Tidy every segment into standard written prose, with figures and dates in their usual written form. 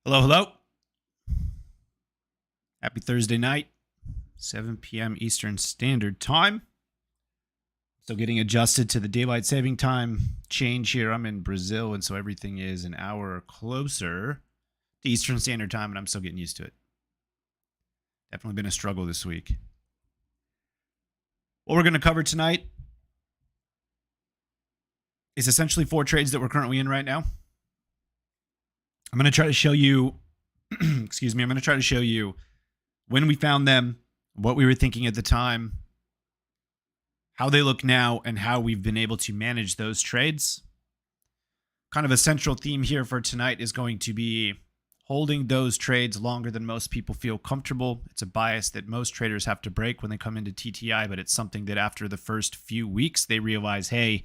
Hello, hello. Happy Thursday night, 7 p.m. Eastern Standard Time. Still getting adjusted to the daylight saving time change here. I'm in Brazil, and so everything is an hour closer to Eastern Standard Time, and I'm still getting used to it. Definitely been a struggle this week. What we're going to cover tonight is essentially 4 trades that we're currently in right now. I'm going to try to show you, I'm going to try to show you when we found them, what we were thinking at the time, how they look now, and how we've been able to manage those trades. Kind of a central theme here for tonight is going to be holding those trades longer than most people feel comfortable. It's a bias that most traders have to break when they come into TTI, but it's something that after the first few weeks, they realize, hey,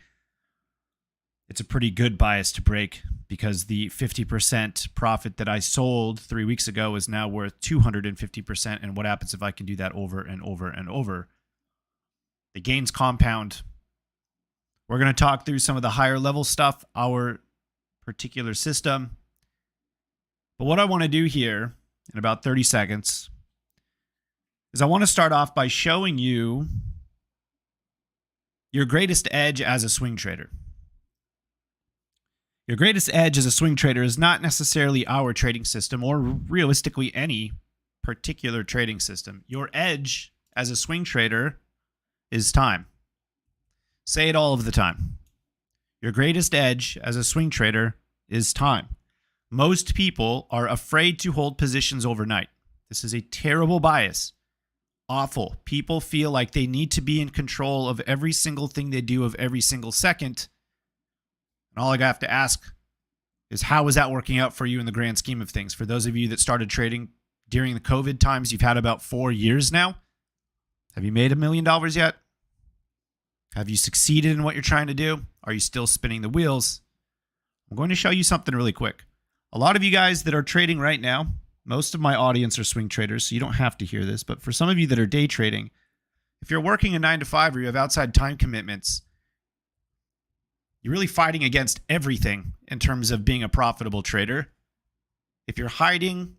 it's a pretty good bias to break because the 50% profit that I sold 3 weeks ago is now worth 250%. And what happens if I can do that over and over and over? The gains compound. We're going to talk through some of the higher level stuff, our particular system. But what I want to do here in about 30 seconds is I want to start off by showing you your greatest edge as a swing trader. Your greatest edge as a swing trader is not necessarily our trading system or realistically any particular trading system. Your edge as a swing trader is time. Say it all of the time. Your greatest edge as a swing trader is time. Most people are afraid to hold positions overnight. This is a terrible bias. Awful. People feel like they need to be in control of every single thing they do of every single second. And all I have to ask is, how is that working out for you in the grand scheme of things? For those of you that started trading during the COVID times, you've had about 4 years now. Have you made $1 million yet? Have you succeeded in what you're trying to do? Are you still spinning the wheels? I'm going to show you something really quick. A lot of you guys that are trading right now, most of my audience are swing traders, so you don't have to hear this. But for some of you that are day trading, if you're working a 9 to 5 or you have outside time commitments, you're really fighting against everything in terms of being a profitable trader. If you're hiding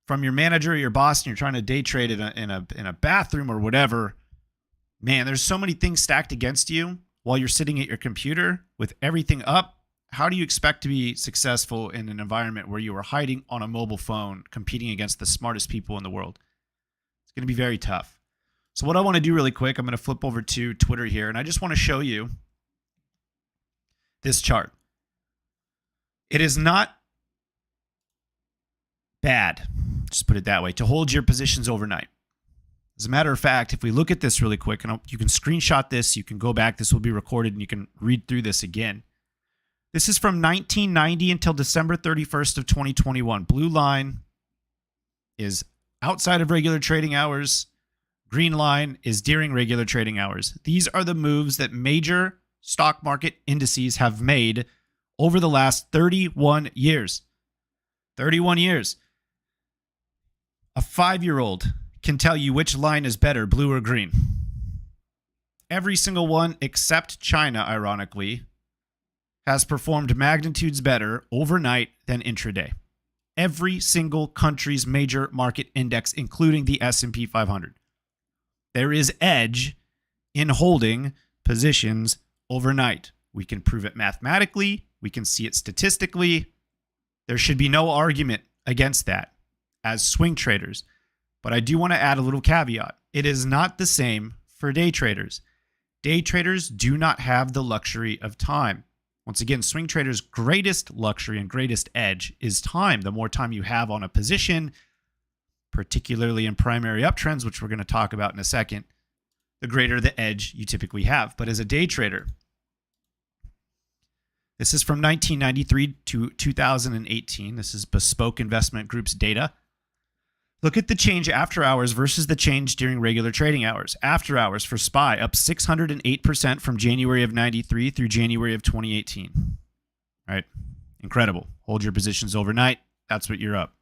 from your manager or your boss and you're trying to day trade in a bathroom or whatever, man, there's so many things stacked against you while you're sitting at your computer with everything up. How do you expect to be successful in an environment where you are hiding on a mobile phone, competing against the smartest people in the world? It's going to be very tough. So what I want to do really quick, I'm going to flip over to Twitter here, and I just want to show you this chart. It is not bad, just put it that way, to hold your positions overnight. As a matter of fact, if we look at this really quick, and you can screenshot this, you can go back, this will be recorded, and you can read through this again. This is from 1990 until December 31st of 2021. Blue line is outside of regular trading hours. Green line is during regular trading hours. These are the moves that major stock market indices have made over the last 31 years. 31 years. A 5-year-old can tell you which line is better, blue or green. Every single one except China, ironically, has performed magnitudes better overnight than intraday. Every single country's major market index, including the S&P 500. There is edge in holding positions overnight. We can prove it mathematically. We can see it statistically. There should be no argument against that as swing traders. But I do want to add a little caveat. It is not the same for day traders. Day traders do not have the luxury of time. Once again, swing traders' greatest luxury and greatest edge is time. The more time you have on a position, particularly in primary uptrends, which we're going to talk about in a second, the greater the edge you typically have. But as a day trader, this is from 1993 to 2018. This is Bespoke Investment Group's data. Look at the change after hours versus the change during regular trading hours. After hours for SPY up 608% from January of 93 through January of 2018. All right, incredible. Hold your positions overnight. That's what you're up.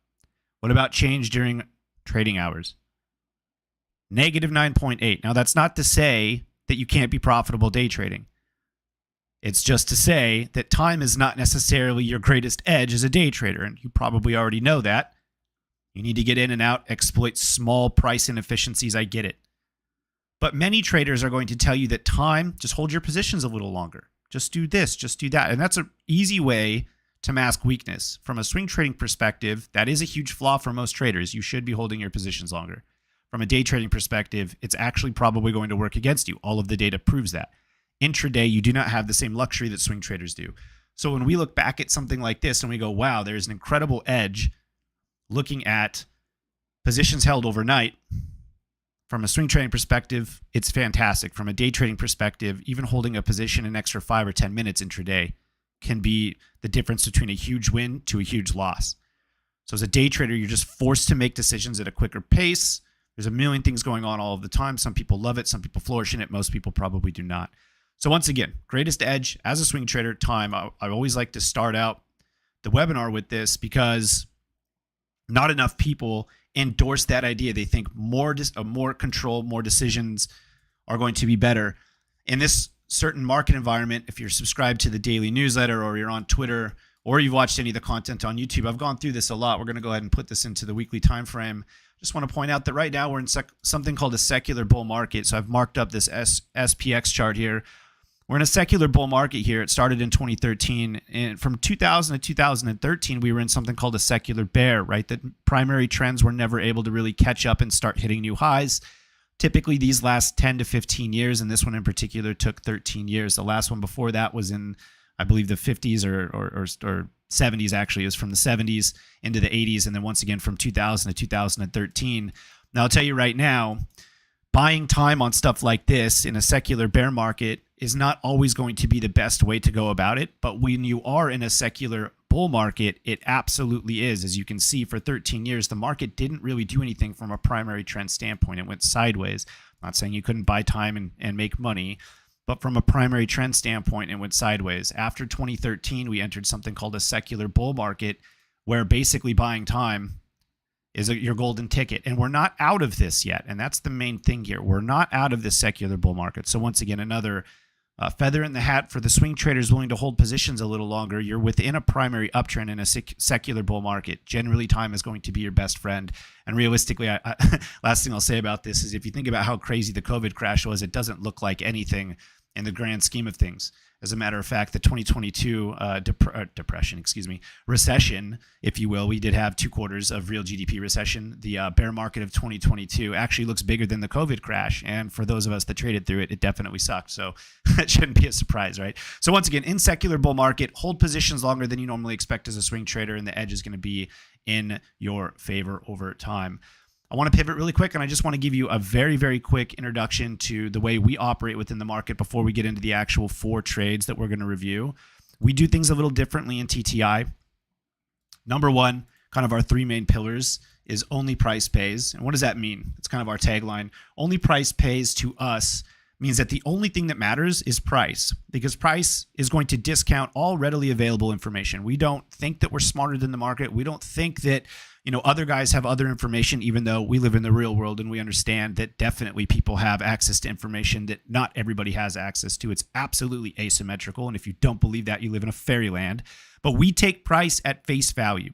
What about change during trading hours? Negative 9.8. Now, that's not to say that you can't be profitable day trading. It's just to say that time is not necessarily your greatest edge as a day trader, and you probably already know that. You need to get in and out, exploit small price inefficiencies. I get it. But many traders are going to tell you that time, just hold your positions a little longer. Just do this, just do that. And that's an easy way to mask weakness. From a swing trading perspective, that is a huge flaw for most traders. You should be holding your positions longer. From a day trading perspective, it's actually probably going to work against you. All of the data proves that. Intraday, you do not have the same luxury that swing traders do. So when we look back at something like this and we go, wow, there's an incredible edge looking at positions held overnight, from a swing trading perspective, it's fantastic. From a day trading perspective, even holding a position an extra 5 or 10 minutes intraday can be the difference between a huge win to a huge loss. So as a day trader, you're just forced to make decisions at a quicker pace. There's a million things going on all of the time. Some people love it. Some people flourish in it. Most people probably do not. So once again, greatest edge as a swing trader, time. I always like to start out the webinar with this because not enough people endorse that idea. They think more control, more decisions are going to be better. In this certain market environment, if you're subscribed to the daily newsletter or you're on Twitter or you've watched any of the content on YouTube, I've gone through this a lot. We're going to go ahead and put this into the weekly time frame. Just want to point out that right now we're in something called a secular bull market. So I've marked up this SPX chart here. We're in a secular bull market here. It started in 2013. And from 2000 to 2013, we were in something called a secular bear, right? That primary trends were never able to really catch up and start hitting new highs. Typically, these last 10 to 15 years, and this one in particular took 13 years. The last one before that was in, I believe, the 50s or 70s, actually. It was from the 70s into the 80s, and then once again from 2000 to 2013. Now, I'll tell you right now, buying time on stuff like this in a secular bear market is not always going to be the best way to go about it. But when you are in a secular bull market, it absolutely is. As you can see, for 13 years, the market didn't really do anything from a primary trend standpoint. It went sideways. I'm not saying you couldn't buy time and make money, but from a primary trend standpoint, it went sideways. After 2013, we entered something called a secular bull market, where basically buying time is your golden ticket. And we're not out of this yet. And that's the main thing here. We're not out of this secular bull market. So once again, another feather in the hat for the swing traders willing to hold positions a little longer. You're within a primary uptrend in a secular bull market. Generally, time is going to be your best friend. And realistically, last thing I'll say about this is if you think about how crazy the COVID crash was, it doesn't look like anything in the grand scheme of things. As a matter of fact, the 2022 recession, if you will, we did have 2 quarters of real GDP recession. The bear market of 2022 actually looks bigger than the COVID crash. And for those of us that traded through it, it definitely sucked. So it shouldn't be a surprise, right? So once again, in secular bull market, hold positions longer than you normally expect as a swing trader, and the edge is going to be in your favor over time. I want to pivot really quick, and I just want to give you a very, very quick introduction to the way we operate within the market before we get into the actual 4 trades that we're going to review. We do things a little differently in TTI. Number one, kind of our 3 main pillars, is only price pays. And what does that mean? It's kind of our tagline. Only price pays to us means that the only thing that matters is price, because price is going to discount all readily available information. We don't think that we're smarter than the market. We don't think that other guys have other information, even though we live in the real world and we understand that definitely people have access to information that not everybody has access to. It's absolutely asymmetrical. And if you don't believe that, you live in a fairyland. But we take price at face value.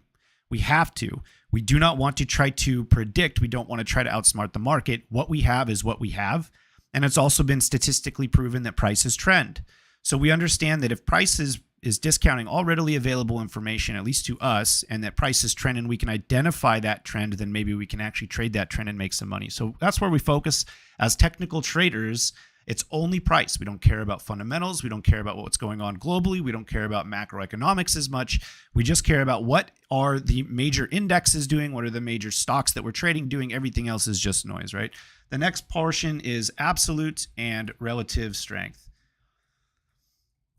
We have to. We do not want to try to predict. We don't want to try to outsmart the market. What we have is what we have. And it's also been statistically proven that prices trend. So we understand that if price is discounting all readily available information, at least to us, and that prices trend and we can identify that trend, then maybe we can actually trade that trend and make some money. So that's where we focus as technical traders. It's only price. We don't care about fundamentals. We don't care about what's going on globally. We don't care about macroeconomics as much. We just care about what are the major indexes doing, what are the major stocks that we're trading doing. Everything else is just noise, right? The next portion is absolute and relative strength.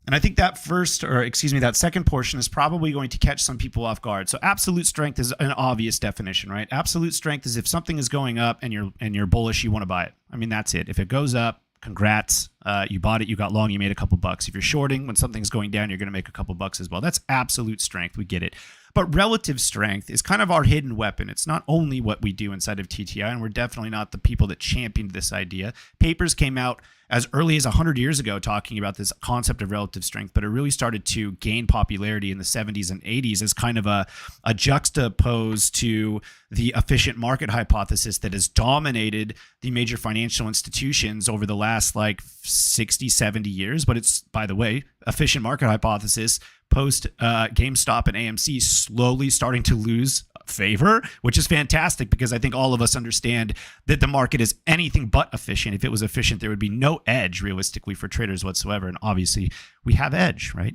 And I think that that second portion is probably going to catch some people off guard. So absolute strength is an obvious definition, right? Absolute strength is if something is going up and you're bullish, you want to buy it. I mean, that's it. If it goes up, congrats. You bought it, you got long, you made a couple bucks. If you're shorting, when something's going down, you're going to make a couple bucks as well. That's absolute strength. We get it. But relative strength is kind of our hidden weapon. It's not only what we do inside of TTI, and we're definitely not the people that championed this idea. Papers came out as early as 100 years ago talking about this concept of relative strength, but it really started to gain popularity in the 70s and 80s as kind of a juxtapose to the efficient market hypothesis that has dominated the major financial institutions over the last like 60, 70 years. But it's, by the way, efficient market hypothesis post GameStop and AMC slowly starting to lose favor, which is fantastic because I think all of us understand that the market is anything but efficient. If it was efficient, there would be no edge realistically for traders whatsoever. And obviously we have edge, right?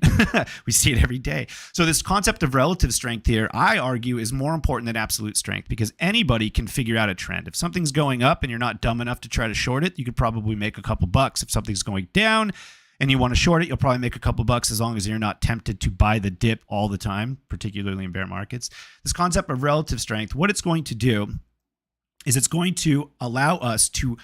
We see it every day. So this concept of relative strength here, I argue, is more important than absolute strength because anybody can figure out a trend. If something's going up and you're not dumb enough to try to short it, you could probably make a couple bucks. If something's going down and you want to short it, you'll probably make a couple bucks as long as you're not tempted to buy the dip all the time, particularly in bear markets. This concept of relative strength, what it's going to do is it's going to allow us to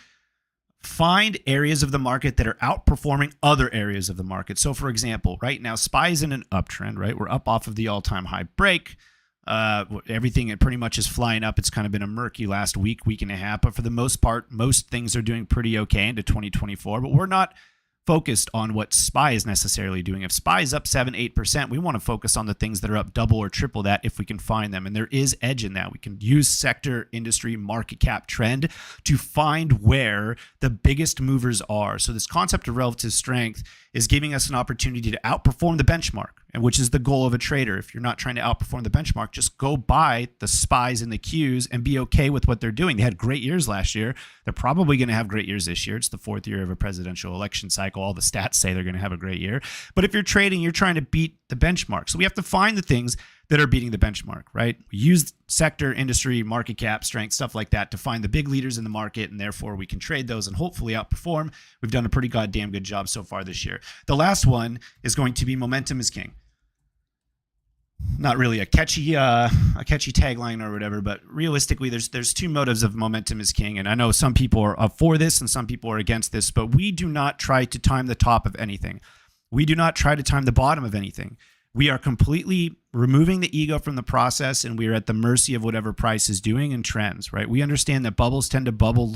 find areas of the market that are outperforming other areas of the market. So for example, right now, SPY is in an uptrend, right? We're up off of the all-time high break. Everything pretty much is flying up. It's kind of been a murky last week and a half, but for the most part, most things are doing pretty okay into 2024, but we're not focused on what SPY is necessarily doing. If SPY is up 7-8%, we want to focus on the things that are up double or triple that if we can find them. And there is edge in that. We can use sector, industry, market cap trend to find where the biggest movers are. So this concept of relative strength is giving us an opportunity to outperform the benchmark, and which is the goal of a trader. If you're not trying to outperform the benchmark, just go buy the SPYs and the Qs and be okay with what they're doing. They had great years last year. They're probably going to have great years this year. It's the fourth year of a presidential election cycle. All the stats say they're going to have a great year. But if you're trading, you're trying to beat the benchmark. So we have to find the things that are beating the benchmark, right? We use sector, industry, market cap, strength, stuff like that to find the big leaders in the market, and therefore we can trade those and hopefully outperform. We've done a pretty goddamn good job so far this year. The last one is going to be momentum is king. Not really a catchy tagline or whatever, but realistically, there's two motives of momentum is king. And I know some people are for this and some people are against this, but we do not try to time the top of anything. We do not try to time the bottom of anything. We are completely removing the ego from the process, and we are at the mercy of whatever price is doing and trends, right? We understand that bubbles tend to bubble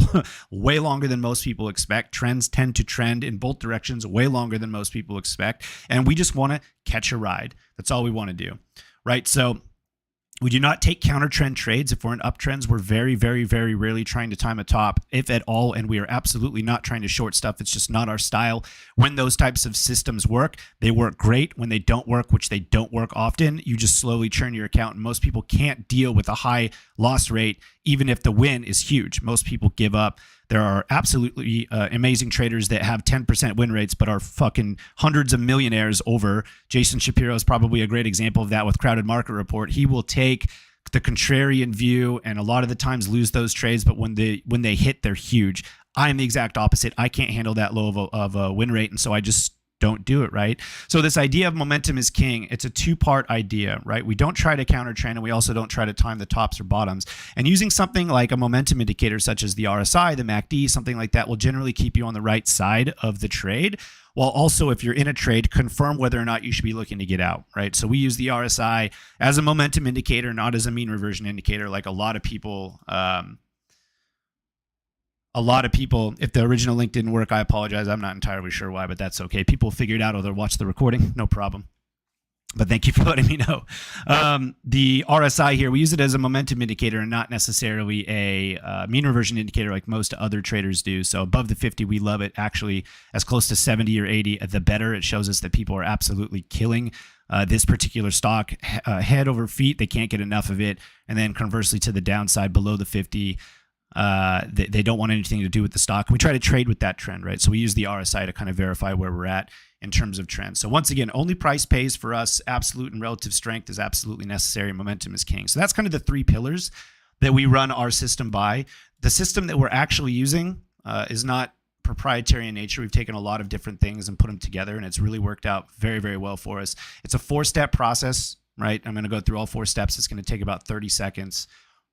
way longer than most people expect. Trends tend to trend in both directions way longer than most people expect. And we just want to catch a ride. That's all we want to do, right? So we do not take counter trend trades. If we're in uptrends, we're very, very, very rarely trying to time a top, if at all. And we are absolutely not trying to short stuff. It's just not our style. When those types of systems work, they work great. When they don't work, which they don't work often, you just slowly churn your account. And most people can't deal with a high loss rate, even if the win is huge. Most people give up. There are absolutely amazing traders that have 10% win rates, but are fucking hundreds of millionaires over. Jason Shapiro is probably a great example of that with Crowded Market Report. He will take the contrarian view and a lot of the times lose those trades, but when they hit, they're huge. I am the exact opposite. I can't handle that low of a win rate, and so I just don't do it, right? So this idea of momentum is king, it's a two-part idea, right? We don't try to counter trend, and we also don't try to time the tops or bottoms. And using something like a momentum indicator such as the RSI, the MACD, something like that will generally keep you on the right side of the trade, while also, if you're in a trade, confirm whether or not you should be looking to get out, right? So we use the RSI as a momentum indicator, not as a mean reversion indicator like a lot of people. If the original link didn't work, I apologize. I'm not entirely sure why, but that's okay. People figure it out or they'll watch the recording. No problem. But thank you for letting me know. The RSI here, we use it as a momentum indicator and not necessarily a mean reversion indicator like most other traders do. So above the 50, we love it. Actually, as close to 70 or 80, the better. It shows us that people are absolutely killing this particular stock head over feet. They can't get enough of it. And then conversely to the downside, below the 50, they don't want anything to do with the stock. We try to trade with that trend, right? So we use the RSI to kind of verify where we're at in terms of trends. So once again, only price pays for us. Absolute and relative strength is absolutely necessary. Momentum is king. So that's kind of the three pillars that we run our system by. The system that we're actually using is not proprietary in nature. We've taken a lot of different things and put them together, and it's really worked out very, very well for us. It's a 4-step process, right? I'm going to go through all 4 steps. It's going to take about 30 seconds.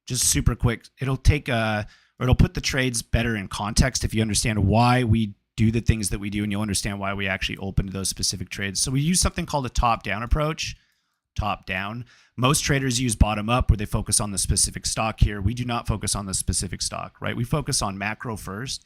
Just super quick. It'll put the trades better in context if you understand why we do the things that we do, and you'll understand why we actually opened those specific trades. So we use something called a top-down approach. top down. Most traders use bottom up where they focus on the specific stock here. We do not focus on the specific stock, right? We focus on macro first.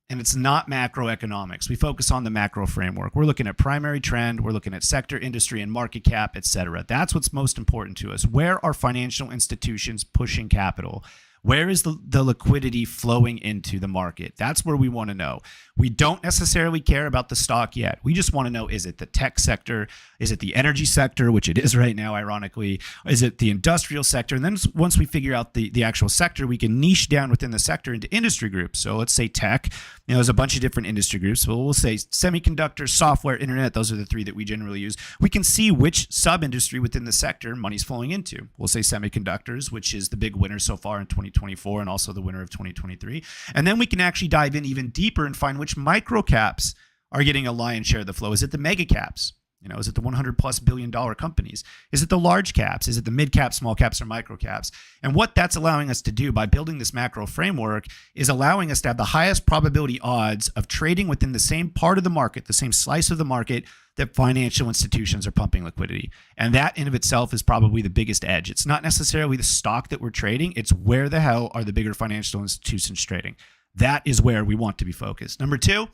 And it's not macroeconomics. We focus on the macro framework. We're looking at primary trend. We're looking at sector, industry, and market cap, et cetera. That's what's most important to us. Where are financial institutions pushing capital? Where is the liquidity flowing into the market? That's where we want to know. We don't necessarily care about the stock yet. We just want to know, is it the tech sector? Is it the energy sector, which it is right now, ironically? Is it the industrial sector? And then once we figure out the actual sector, we can niche down within the sector into industry groups. So let's say tech. There's a bunch of different industry groups. So we'll say semiconductor, software, internet. Those are the three that we generally use. We can see which sub-industry within the sector money's flowing into. We'll say semiconductors, which is the big winner so far in 2024 and also the winner of 2023. And then we can actually dive in even deeper and find which micro caps are getting a lion's share of the flow. Is it the mega caps? Is it the $100+ billion companies? Is it the large caps? Is it the mid caps, small caps, or micro caps? And what that's allowing us to do by building this macro framework is allowing us to have the highest probability odds of trading within the same part of the market, the same slice of the market that financial institutions are pumping liquidity. And that in of itself is probably the biggest edge. It's not necessarily the stock that we're trading. It's where the hell are the bigger financial institutions trading? That is where we want to be focused. Number two,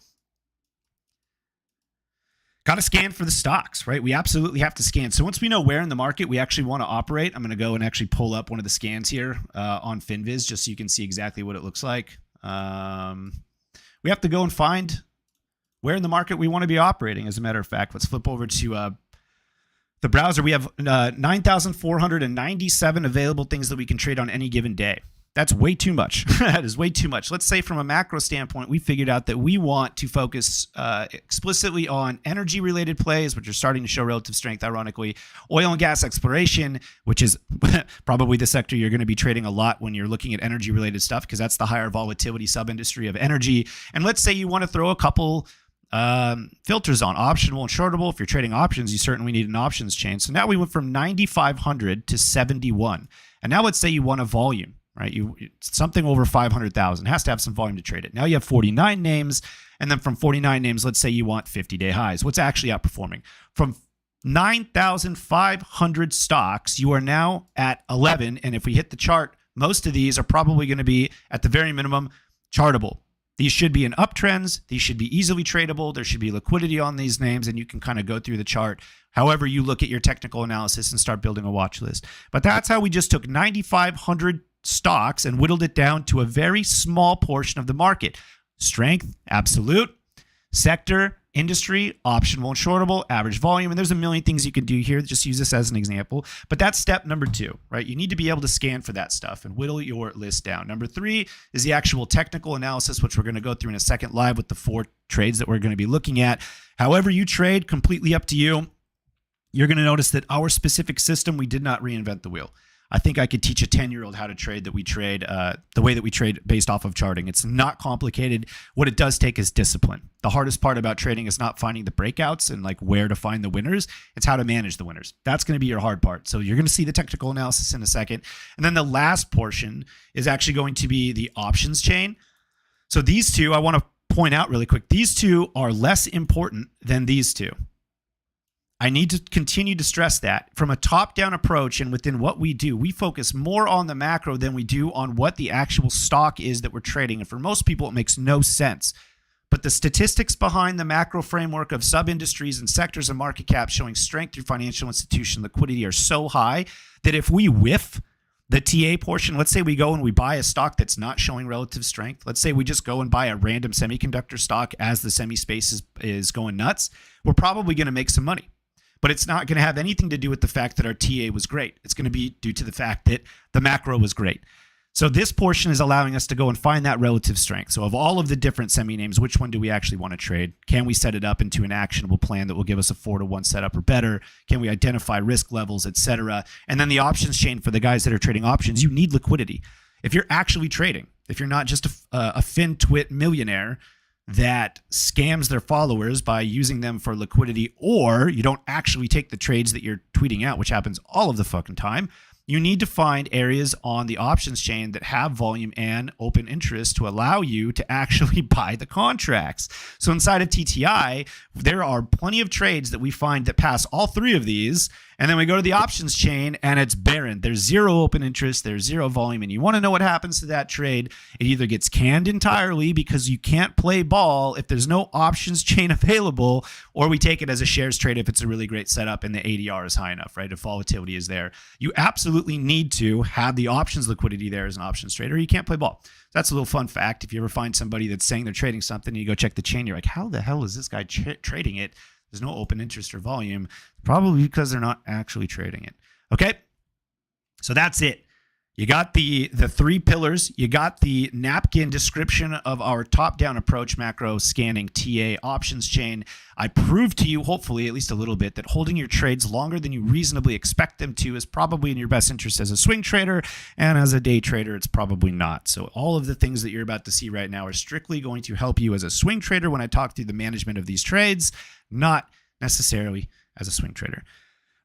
got to scan for the stocks, right? We absolutely have to scan. So once we know where in the market we actually want to operate, I'm going to go and actually pull up one of the scans here on FinViz just so you can see exactly what it looks like. We have to go and find where in the market we want to be operating. As a matter of fact, let's flip over to the browser. We have 9,497 available things that we can trade on any given day. That's way too much. That is way too much. Let's say from a macro standpoint, we figured out that we want to focus explicitly on energy-related plays, which are starting to show relative strength, ironically. Oil and gas exploration, which is probably the sector you're going to be trading a lot when you're looking at energy-related stuff, because that's the higher volatility sub-industry of energy. And let's say you want to throw a couple filters on optional and shortable. If you're trading options, you certainly need an options chain. So now we went from 9,500 to 71. And now let's say you want a volume. Right, something over 500,000 has to have some volume to trade it. Now you have 49 names, and then from 49 names, let's say you want 50-day highs. What's actually outperforming? From 9,500 stocks, you are now at 11, and if we hit the chart, most of these are probably going to be, at the very minimum, chartable. These should be in uptrends. These should be easily tradable. There should be liquidity on these names, and you can kind of go through the chart however you look at your technical analysis and start building a watch list. But that's how we just took 9,500 stocks and whittled it down to a very small portion of the market. Strength, absolute, sector, industry, optional and shortable, average volume. And there's a million things you can do here. Just use this as an example. But that's step number 2, right? You need to be able to scan for that stuff and whittle your list down. Number 3 is the actual technical analysis, which we're going to go through in a second live with the 4 trades that we're going to be looking at. However you trade, completely up to you. You're going to notice that our specific system, we did not reinvent the wheel. I think I could teach a 10-year-old how to trade the way that we trade based off of charting. It's not complicated. What it does take is discipline. The hardest part about trading is not finding the breakouts and like where to find the winners. It's how to manage the winners. That's going to be your hard part. So you're going to see the technical analysis in a second. And then the last portion is actually going to be the options chain. So these two, I want to point out really quick, these two are less important than these two. I need to continue to stress that from a top-down approach and within what we do, we focus more on the macro than we do on what the actual stock is that we're trading. And for most people, it makes no sense. But the statistics behind the macro framework of sub-industries and sectors and market caps showing strength through financial institution liquidity are so high that if we whiff the TA portion, let's say we go and we buy a stock that's not showing relative strength. Let's say we just go and buy a random semiconductor stock as the semi space is going nuts. We're probably going to make some money. But it's not going to have anything to do with the fact that our TA was great. It's going to be due to the fact that the macro was great. So this portion is allowing us to go and find that relative strength. So of all of the different semi-names, which one do we actually want to trade? Can we set it up into an actionable plan that will give us a 4-to-1 setup or better? Can we identify risk levels, etc.? And then the options chain for the guys that are trading options, you need liquidity. If you're actually trading, if you're not just a fin-twit millionaire that scams their followers by using them for liquidity, or you don't actually take the trades that you're tweeting out, which happens all of the fucking time, you need to find areas on the options chain that have volume and open interest to allow you to actually buy the contracts. So inside of TTI, there are plenty of trades that we find that pass all 3 of these, And then we go to the options chain and it's barren. There's zero open interest. There's zero volume. And you want to know what happens to that trade. It either gets canned entirely because you can't play ball if there's no options chain available, or we take it as a shares trade if it's a really great setup and the ADR is high enough, right? If volatility is there. You absolutely need to have the options liquidity there as an options trader, or you can't play ball. That's a little fun fact. If you ever find somebody that's saying they're trading something and you go check the chain, you're like, how the hell is this guy trading it? There's no open interest or volume, probably because they're not actually trading it. Okay, so that's it. You got the three pillars. You got the napkin description of our top-down approach macro scanning TA options chain. I proved to you, hopefully, at least a little bit, that holding your trades longer than you reasonably expect them to is probably in your best interest as a swing trader, and as a day trader, it's probably not. So all of the things that you're about to see right now are strictly going to help you as a swing trader when I talk through the management of these trades, not necessarily as a swing trader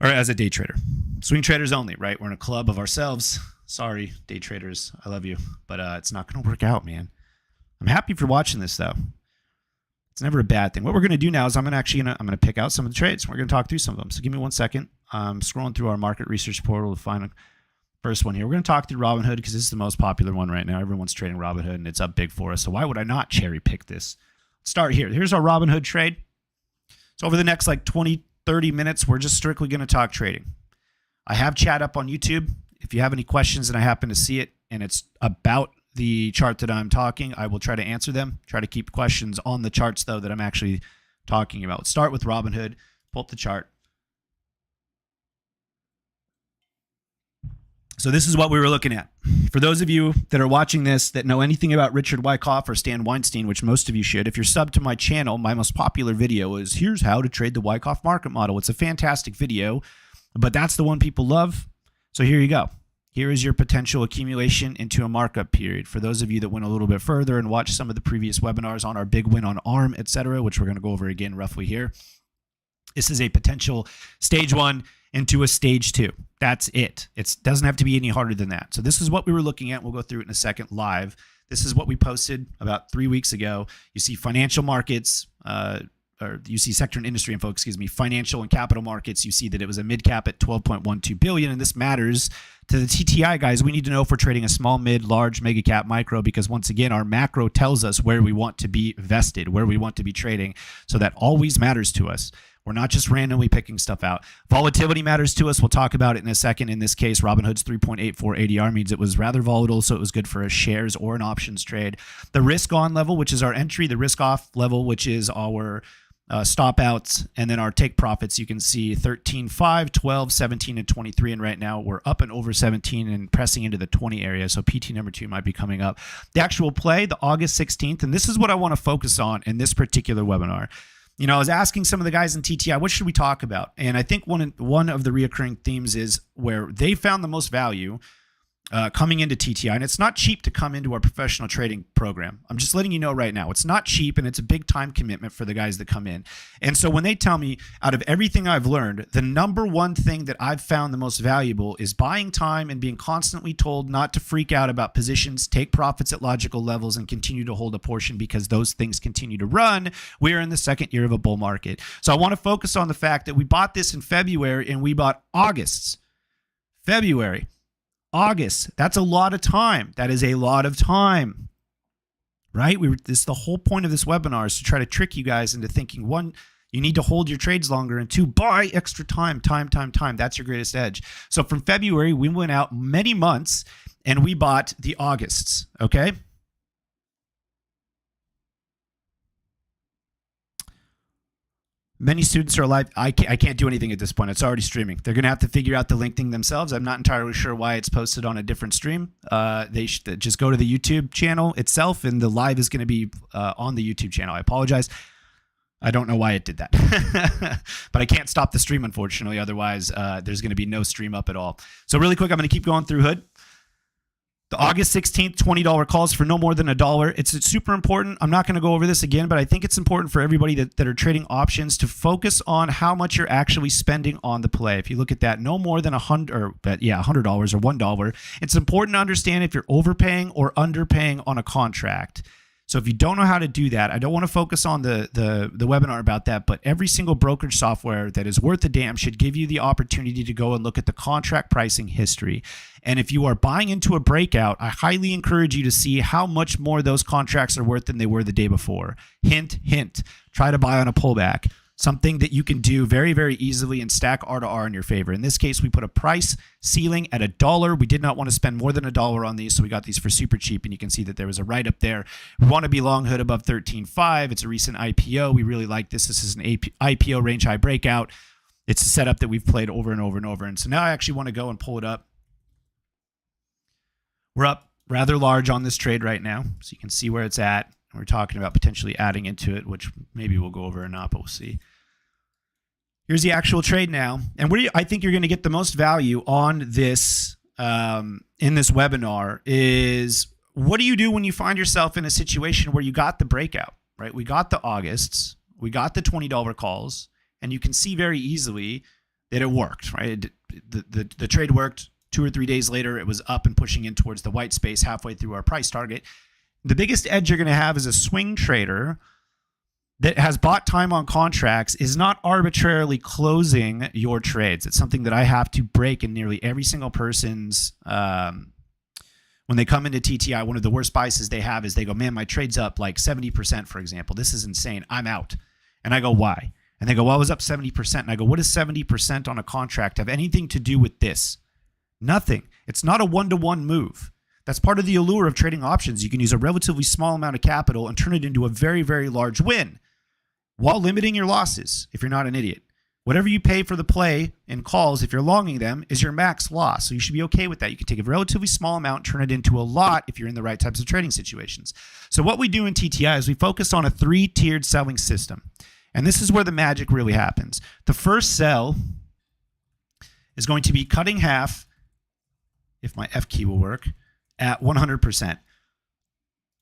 or as a day trader. Swing traders only, right? We're in a club of ourselves. Sorry, day traders, I love you, but it's not going to work out, man. I'm happy for watching this, though. It's never a bad thing. What we're going to do now is I'm going to pick out some of the trades. We're going to talk through some of them. So give me 1 second. I'm scrolling through our market research portal to find the first one here. We're going to talk through Robinhood because this is the most popular one right now. Everyone's trading Robinhood, and it's up big for us. So why would I not cherry pick this? Let's start here. Here's our Robinhood trade. So over the next like 20, 30 minutes, we're just strictly going to talk trading. I have chat up on YouTube. If you have any questions and I happen to see it and it's about the chart that I'm talking, I will try to answer them. Try to keep questions on the charts, though, that I'm actually talking about. Let's start with Robinhood. Pull up the chart. So this is what we were looking at. For those of you that are watching this that know anything about Richard Wyckoff or Stan Weinstein, which most of you should, if you're subbed to my channel, my most popular video is Here's How to Trade the Wyckoff Market Model. It's a fantastic video, but that's the one people love. So here you go. Here is your potential accumulation into a markup period. For those of you that went a little bit further and watched some of the previous webinars on our big win on ARM, etc., which we're going to go over again roughly here, this is a potential stage 1 into a stage 2. That's it. It doesn't have to be any harder than that. So this is what we were looking at. We'll go through it in a second live. This is what we posted about 3 weeks ago. You see financial markets, or you see sector and industry info, financial and capital markets. You see that it was a mid cap at 12.12 billion. And this matters to the TTI guys. We need to know if we're trading a small, mid, large, mega cap, micro, because once again, our macro tells us where we want to be vested, where we want to be trading. So that always matters to us. We're not just randomly picking stuff out. Volatility matters to us. We'll talk about it in a second. In this case, Robinhood's 3.84 ADR means it was rather volatile, so it was good for a shares or an options trade. The risk on level, which is our entry, the risk off level, which is our stop outs, and then our take profits. You can see 13, 5, 12, 17, and 23. And right now we're up and over 17 and pressing into the 20 area. So PT number 2 might be coming up. The actual play, the August 16th, and this is what I want to focus on in this particular webinar. You know, I was asking some of the guys in TTI, what should we talk about? And I think one of the reoccurring themes is where they found the most value coming into TTI. And it's not cheap to come into our professional trading program. I'm just letting you know right now. It's not cheap, and it's a big time commitment for the guys that come in. And so when they tell me, out of everything I've learned, the number one thing that I've found the most valuable is buying time and being constantly told not to freak out about positions, take profits at logical levels, and continue to hold a portion because those things continue to run. We're in the second year of a bull market. So I want to focus on the fact that we bought this in February and we bought August's. February. August, that's a lot of time. That is a lot of time, right? This is the whole point of this webinar, is to try to trick you guys into thinking, 1, you need to hold your trades longer, and 2, buy extra time. That's your greatest edge. So from February, we went out many months and we bought the Augusts, okay? Many students are alive. I can't do anything at this point. It's already streaming. They're going to have to figure out the link thing themselves. I'm not entirely sure why it's posted on a different stream. They should just go to the YouTube channel itself, and the live is going to be on the YouTube channel. I apologize. I don't know why it did that. But I can't stop the stream, unfortunately. Otherwise, there's going to be no stream up at all. So really quick, I'm going to keep going through Hood. The August 16th, $20 calls for no more than $1. It's super important. I'm not going to go over this again, but I think it's important for everybody that are trading options to focus on how much you're actually spending on the play. If you look at that, no more than $100 or $100. It's important to understand if you're overpaying or underpaying on a contract. So if you don't know how to do that, I don't want to focus on the webinar about that, but every single brokerage software that is worth a damn should give you the opportunity to go and look at the contract pricing history. And if you are buying into a breakout, I highly encourage you to see how much more those contracts are worth than they were the day before. Hint, hint, try to buy on a pullback. Something that you can do very, very easily and stack R to R in your favor. In this case, we put a price ceiling at $1. We did not want to spend more than $1 on these, so we got these for super cheap, and you can see that there was a write-up there. We want to be long hood above 13.5. It's a recent IPO. We really like this. This is an IPO range high breakout. It's a setup that we've played over and over and over. And so now I actually want to go and pull it up. We're up rather large on this trade right now, so you can see where it's at. We're talking about potentially adding into it, which maybe we'll go over or not, but we'll see. Here's the actual trade now. And where I think you're going to get the most value on this in this webinar is, what do you do when you find yourself in a situation where you got the breakout, right? We got the Augusts, we got the $20 calls, and you can see very easily that it worked, right? The trade worked. 2 or 3 days later, it was up and pushing in towards the white space halfway through our price target. The biggest edge you're going to have as a swing trader that has bought time on contracts is not arbitrarily closing your trades. It's something that I have to break in nearly every single person's, when they come into TTI, one of the worst biases they have is they go, man, my trade's up like 70%, for example. This is insane. I'm out. And I go, why? And they go, well, I was up 70%. And I go, what does 70% on a contract have anything to do with this? Nothing. It's not a one-to-one move. That's part of the allure of trading options. You can use a relatively small amount of capital and turn it into a very, very large win while limiting your losses if you're not an idiot. Whatever you pay for the play in calls, if you're longing them, is your max loss. So you should be okay with that. You can take a relatively small amount, turn it into a lot if you're in the right types of trading situations. So what we do in TTI is we focus on a 3-tiered selling system. And this is where the magic really happens. The first sell is going to be cutting half, if my F key will work, at 100%.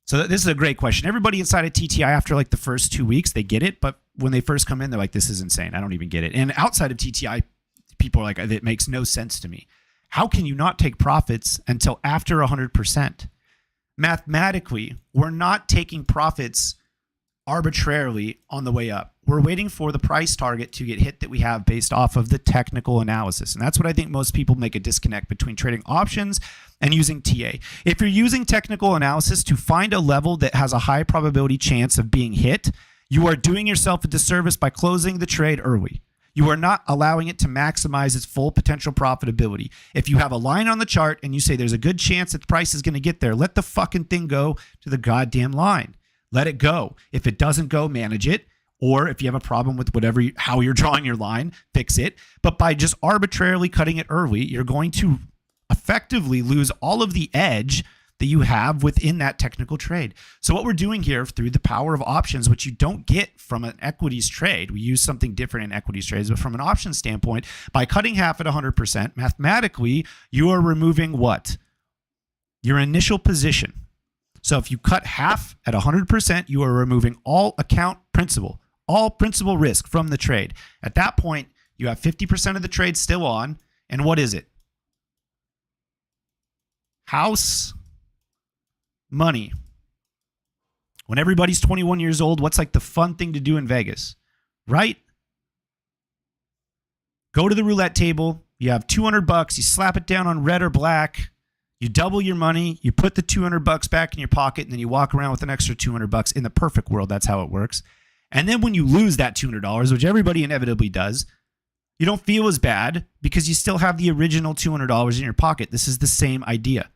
So this is a great question. Everybody inside of TTI, after like the first 2 weeks, they get it. But when they first come in, they're like, this is insane. I don't even get it. And outside of TTI, people are like, it makes no sense to me. How can you not take profits until after 100%? Mathematically, we're not taking profits arbitrarily on the way up. We're waiting for the price target to get hit that we have based off of the technical analysis. And that's what I think most people make a disconnect between trading options and using TA. If you're using technical analysis to find a level that has a high probability chance of being hit, you are doing yourself a disservice by closing the trade early. You are not allowing it to maximize its full potential profitability. If you have a line on the chart and you say there's a good chance that the price is going to get there, let the fucking thing go to the goddamn line. Let it go. If it doesn't go, manage it. Or if you have a problem with how you're drawing your line, fix it. But by just arbitrarily cutting it early, you're going to effectively lose all of the edge that you have within that technical trade. So what we're doing here through the power of options, which you don't get from an equities trade, we use something different in equities trades, but from an option standpoint, by cutting half at 100%, mathematically, you are removing what? Your initial position. So if you cut half at 100%, you are removing all account principal, all principal risk from the trade. At that point, you have 50% of the trade still on. And what is it? House money. When everybody's 21 years old, what's like the fun thing to do in Vegas, right? Go to the roulette table. You have $200. You slap it down on red or black. You double your money, you put the $200 back in your pocket, and then you walk around with an extra $200. In the perfect world, that's how it works. And then when you lose that $200, which everybody inevitably does, you don't feel as bad because you still have the original $200 in your pocket. This is the same idea.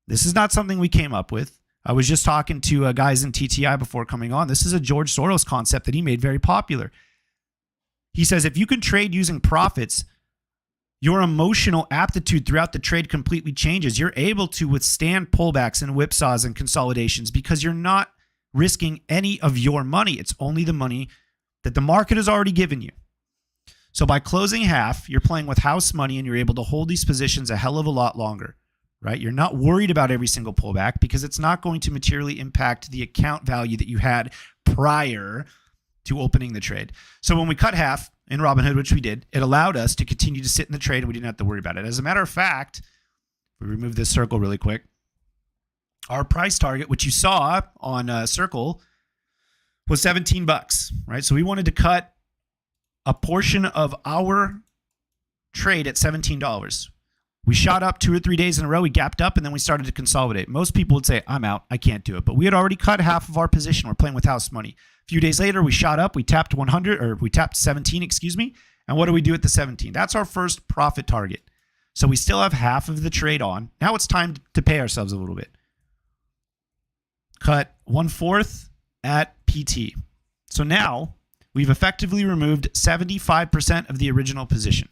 This is not something we came up with. I was just talking to guys in TTI before coming on. This is a George Soros concept that he made very popular. He says if you can trade using profits, your emotional aptitude throughout the trade completely changes. You're able to withstand pullbacks and whipsaws and consolidations because you're not risking any of your money. It's only the money that the market has already given you. So by closing half, you're playing with house money and you're able to hold these positions a hell of a lot longer, right? You're not worried about every single pullback because it's not going to materially impact the account value that you had prior to opening the trade. So when we cut half in Robinhood, which we did, it allowed us to continue to sit in the trade and we didn't have to worry about it. As a matter of fact, we remove this circle really quick. Our price target, which you saw on Circle, was $17, right? So we wanted to cut a portion of our trade at $17. We shot up 2 or 3 days in a row. We gapped up, and then we started to consolidate. Most people would say, I'm out. I can't do it. But we had already cut half of our position. We're playing with house money. A few days later, we shot up. We tapped 17, And what do we do at the 17? That's our first profit target. So we still have half of the trade on. Now it's time to pay ourselves a little bit. Cut 1/4 at PT. So now we've effectively removed 75% of the original position.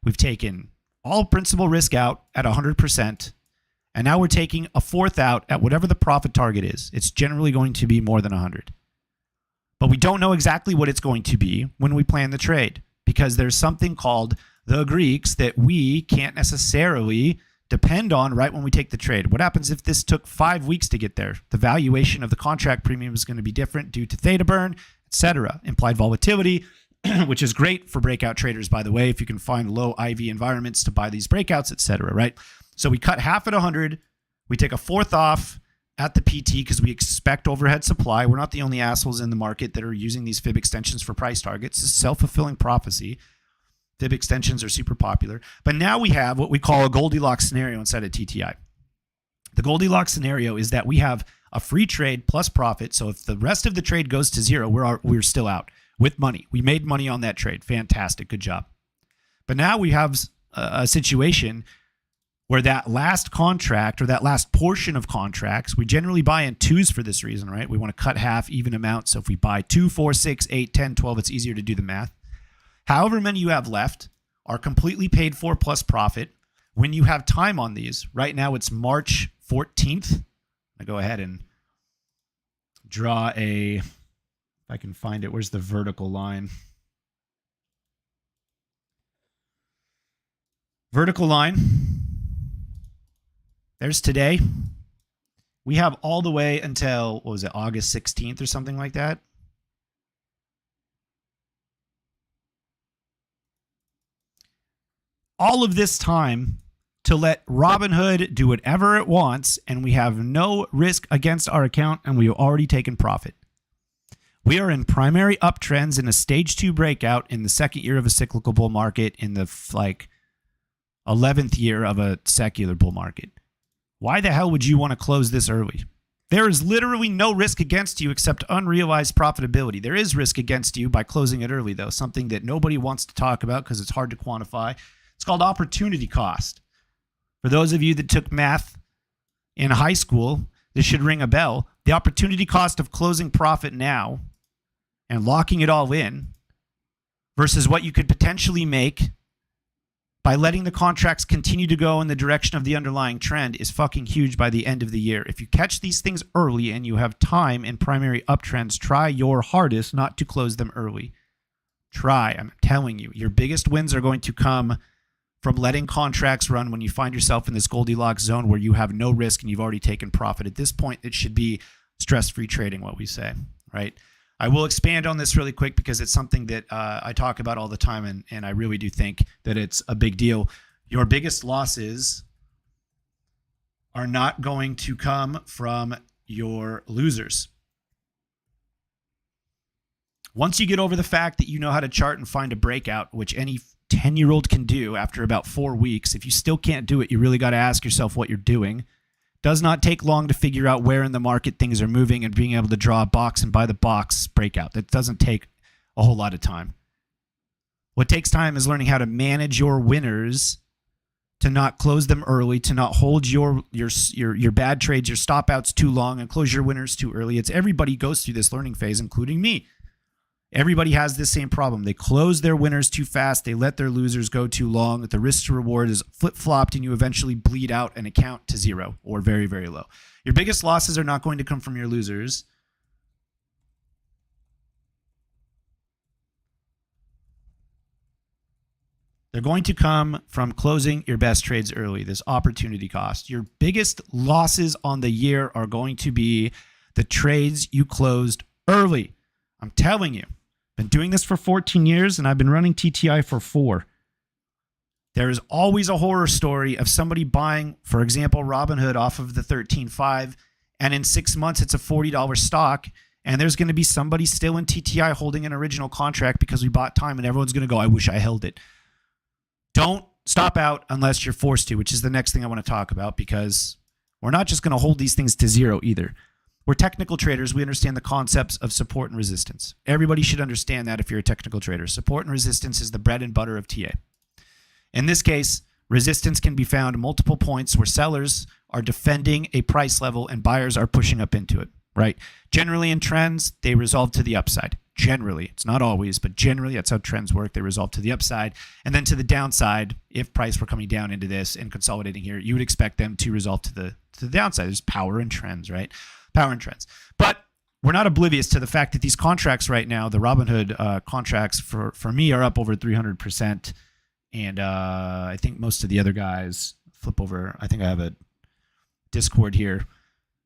We've taken all principal risk out at 100%, and now we're taking a fourth out at whatever the profit target is. It's generally going to be more than 100. But we don't know exactly what it's going to be when we plan the trade, because there's something called the Greeks that we can't necessarily depend on right when we take the trade. What happens if this took 5 weeks to get there? The valuation of the contract premium is going to be different due to theta burn, etc. Implied volatility, which is great for breakout traders, by the way, if you can find low IV environments to buy these breakouts, etc. Right? So we cut half at 100. We take a fourth off at the PT because we expect overhead supply. We're not the only assholes in the market that are using these fib extensions for price targets. It's a self-fulfilling prophecy. Fib extensions are super popular. But now we have what we call a Goldilocks scenario inside of TTI. The Goldilocks scenario is that we have a free trade plus profit. So if the rest of the trade goes to zero, we're still out with money. We made money on that trade. Fantastic. Good job. But now we have a situation where that last contract or that last portion of contracts, we generally buy in twos for this reason, right? We want to cut half even amount. So if we buy 2, 4, 6, 8, 10, 12, it's easier to do the math. However many you have left are completely paid for plus profit. When you have time on these, right now it's March 14th. I go ahead and draw if I can find it. Where's the vertical line? Vertical line. There's today. We have all the way until, what was it, August 16th or something like that? All of this time to let Robinhood do whatever it wants, and we have no risk against our account, and we've already taken profit. We are in primary uptrends in a stage 2 breakout in the second year of a cyclical bull market, in the 11th year of a secular bull market. Why the hell would you want to close this early? There is literally no risk against you except unrealized profitability. There is risk against you by closing it early, though, something that nobody wants to talk about because it's hard to quantify. It's called opportunity cost. For those of you that took math in high school, this should ring a bell. The opportunity cost of closing profit now and locking it all in versus what you could potentially make by letting the contracts continue to go in the direction of the underlying trend is fucking huge by the end of the year. If you catch these things early and you have time in primary uptrends, try your hardest not to close them early. Try. I'm telling you, your biggest wins are going to come from letting contracts run when you find yourself in this Goldilocks zone where you have no risk and you've already taken profit. At this point, it should be stress-free trading, what we say, right? I will expand on this really quick because it's something that I talk about all the time, and I really do think that it's a big deal. Your biggest losses are not going to come from your losers. Once you get over the fact that you know how to chart and find a breakout, which any 10-year-old can do after about 4 weeks, if you still can't do it, you really got to ask yourself what you're doing. Does not take long to figure out where in the market things are moving and being able to draw a box and buy the box breakout. That doesn't take a whole lot of time. What takes time is learning how to manage your winners, to not close them early, to not hold your bad trades, your stop outs too long and close your winners too early. It's everybody goes through this learning phase, including me. Everybody has this same problem. They close their winners too fast. They let their losers go too long. The risk to reward is flip-flopped, and you eventually bleed out an account to zero or very, very low. Your biggest losses are not going to come from your losers. They're going to come from closing your best trades early, this opportunity cost. Your biggest losses on the year are going to be the trades you closed early. I'm telling you. Been doing this for 14 years, and I've been running TTI for 4. There is always a horror story of somebody buying, for example, Robinhood off of the 13.5, and in 6 months it's a $40 stock, and there's going to be somebody still in TTI holding an original contract because we bought time, and everyone's going to go, I wish I held it. Don't stop out unless you're forced to, which is the next thing I want to talk about, because we're not just going to hold these things to zero either. We're technical traders. We understand the concepts of support and resistance. Everybody should understand that if you're a technical trader. Support and resistance is the bread and butter of TA. In this case, resistance can be found at multiple points where sellers are defending a price level and buyers are pushing up into it, right? Generally in trends, they resolve to the upside. Generally, it's not always, but generally that's how trends work. They resolve to the upside. And then to the downside, if price were coming down into this and consolidating here, you would expect them to resolve to the downside. There's power in trends, right? Power and trends. But we're not oblivious to the fact that these contracts right now, the Robinhood contracts for me are up over 300%. And I think most of the other guys flip over. I think I have a Discord here.